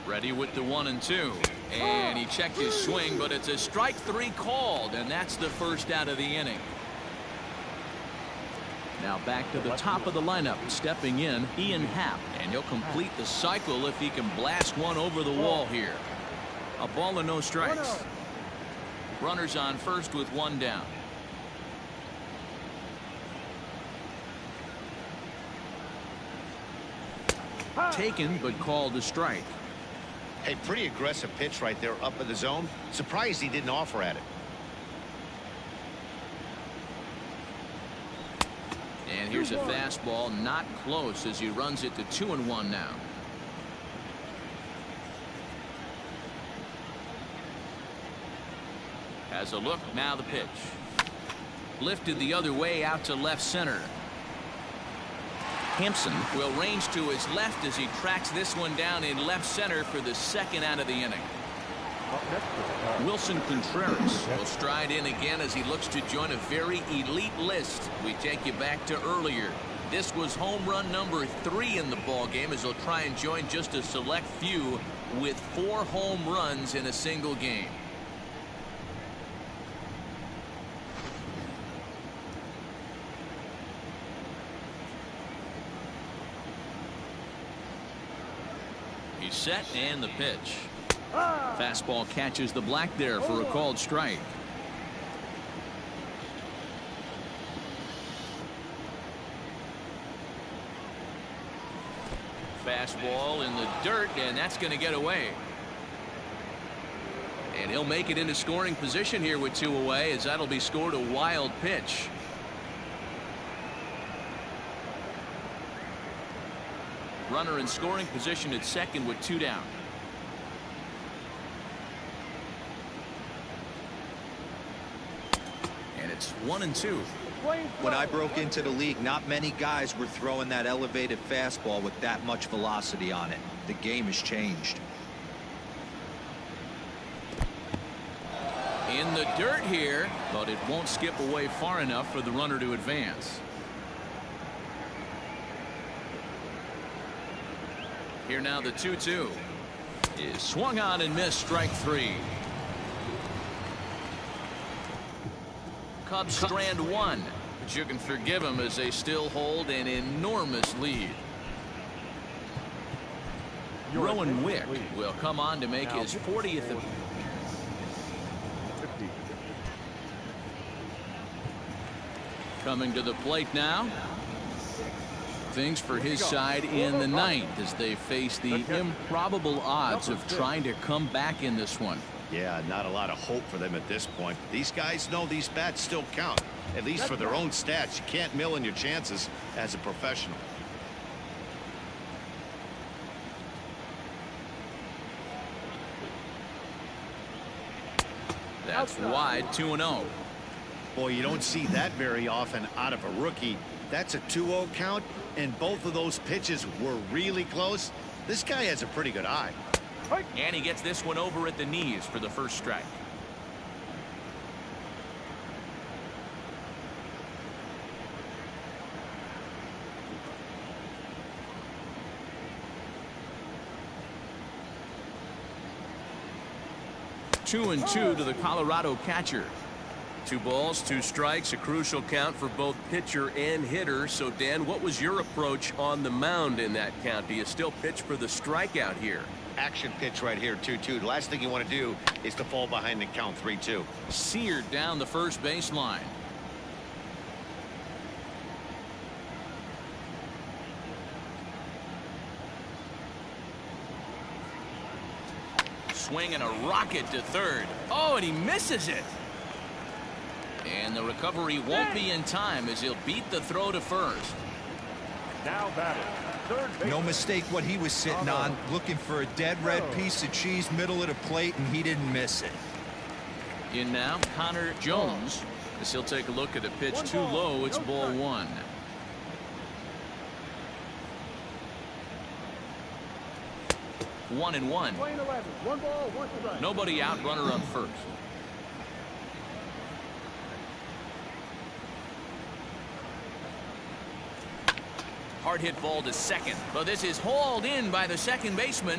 Speaker 1: Ready with the 1-2. And he checked his swing, but it's a strike 3 called, and that's the first out of the inning. Now back to the top of the lineup, stepping in, Ian Happ, and he'll complete the cycle if he can blast one over the wall here. A ball and no strikes. Runners on first with 1 down. Taken, but called a strike.
Speaker 7: Hey, pretty aggressive pitch right there up in the zone. Surprised he didn't offer at it.
Speaker 1: And here's a fastball, not close, as he runs it to 2-1 now. Has a look, now the pitch. Lifted the other way out to left center. Hampson will range to his left as he tracks this one down in left center for the second out of the inning. Wilson Contreras will stride in again as he looks to join a very elite list. We take you back to earlier. This was home run number 3 in the ball game, as he'll try and join just a select few with 4 home runs in a single game. He's set, and the pitch. Fastball catches the black there for a called strike. Fastball in the dirt, and that's going to get away. And he'll make it into scoring position here with 2 away, as that'll be scored a wild pitch. Runner in scoring position at second with 2 down. And it's 1-2.
Speaker 4: When I broke into the league, not many guys were throwing that elevated fastball with that much velocity on it. The game has changed.
Speaker 1: In the dirt here, but it won't skip away far enough for the runner to advance. Here now the 2-2 is swung on and missed, strike 3. Cubs strand 1, but you can forgive them as they still hold an enormous lead. Rowan Wick will come on to make his 40th. Coming to the plate now. Things for his side in the 9th as they face the improbable odds of trying to come back in this one.
Speaker 2: Yeah, not a lot of hope for them at this point. These guys know these bats still count, at least for their own stats. You can't mill in your chances as a professional.
Speaker 1: That's wide, 2-0.
Speaker 2: Boy, you don't see that very often out of a rookie. That's a 2-0 count, and both of those pitches were really close. This guy has a pretty good eye.
Speaker 1: And he gets this one over at the knees for the first strike. Two and 2 to the Colorado catcher. 2 balls, 2 strikes, a crucial count for both pitcher and hitter. So, Dan, what was your approach on the mound in that count? Do you still pitch for the strikeout here?
Speaker 2: Action pitch right here, 2-2. The last thing you want to do is to fall behind the count, 3-2.
Speaker 1: Seared down the first baseline. Swing and a rocket to third. Oh, and he misses it. And the recovery won't be in time as he'll beat the throw to first.
Speaker 3: Now batting, third base.
Speaker 4: No mistake what he was sitting on, looking for a dead red piece of cheese middle of the plate, and he didn't miss it.
Speaker 1: In now, Connor Jones, as he'll take a look at a pitch too low. It's ball 1. One and 1.
Speaker 3: 1 ball, 1 strike.
Speaker 1: Nobody out, runner on first. Hard hit ball to second, but this is hauled in by the second baseman,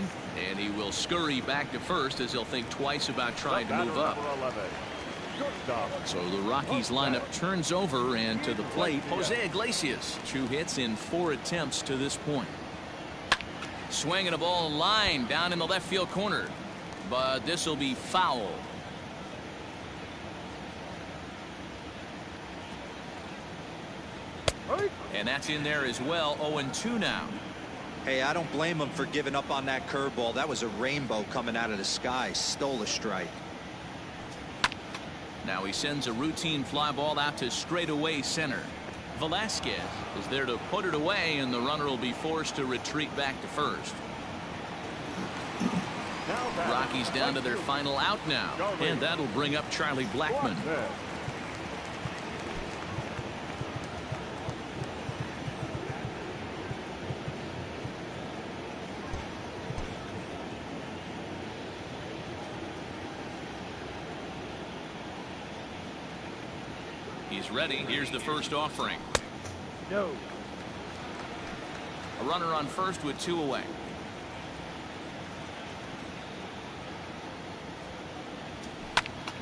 Speaker 1: and he will scurry back to first as he'll think twice about trying to move up. So the Rockies lineup turns over, and to the plate, Jose Iglesias. 2 hits in 4 attempts to this point. Swinging a ball line down in the left field corner, but this will be foul. And that's in there as well. 0-2 now.
Speaker 4: Hey, I don't blame him for giving up on that curveball. That was a rainbow coming out of the sky. Stole a strike.
Speaker 1: Now he sends a routine fly ball out to straightaway center. Velasquez is there to put it away, and the runner will be forced to retreat back to first. Rockies down to their final out now, and that'll bring up Charlie Blackmon. He's ready. Here's the first offering.
Speaker 3: No.
Speaker 1: A runner on first with 2 away.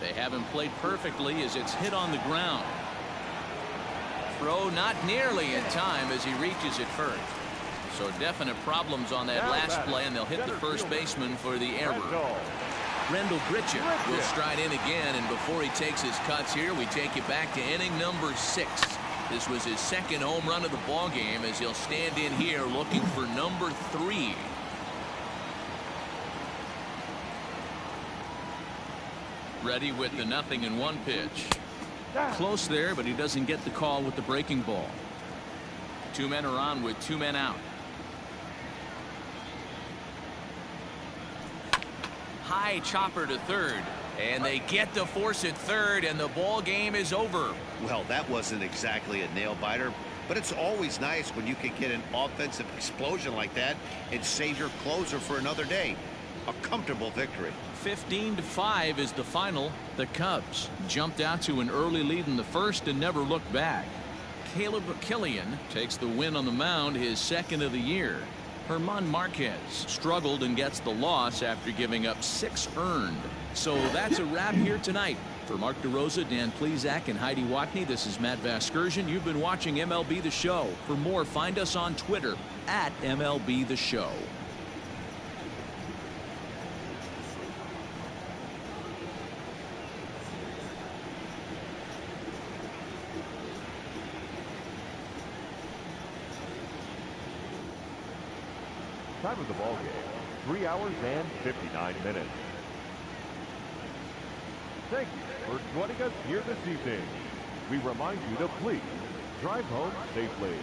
Speaker 1: They have him played perfectly as it's hit on the ground. Throw not nearly in time as he reaches it first. So definite problems on that last play, and they'll hit the first baseman for the error. Rendell Grichuk will stride in again, and before he takes his cuts here, we take it back to inning number 6. This was his second home run of the ball game as he'll stand in here looking for number 3. Ready with the 0-1 pitch. Close there, but he doesn't get the call with the breaking ball. 2 men are on with 2 men out. High chopper to third, and they get the force at third, and the ball game is over.
Speaker 7: Well, that wasn't exactly a nail biter, but it's always nice when you can get an offensive explosion like that and save your closer for another day. A comfortable victory.
Speaker 1: 15-5 is the final. The Cubs jumped out to an early lead in the first and never looked back. Killian takes the win on the mound, his second of the year. Marquez struggled and gets the loss after giving up 6 earned. So that's a wrap here tonight. For Mark DeRosa, Dan Plesac, and Heidi Watney, this is Matt Vasgersian. You've been watching MLB The Show. For more, find us on Twitter at MLB The Show.
Speaker 3: Time of the ball game, 3 hours and 59 minutes. Thank you for joining us here this evening. We remind you to please drive home safely.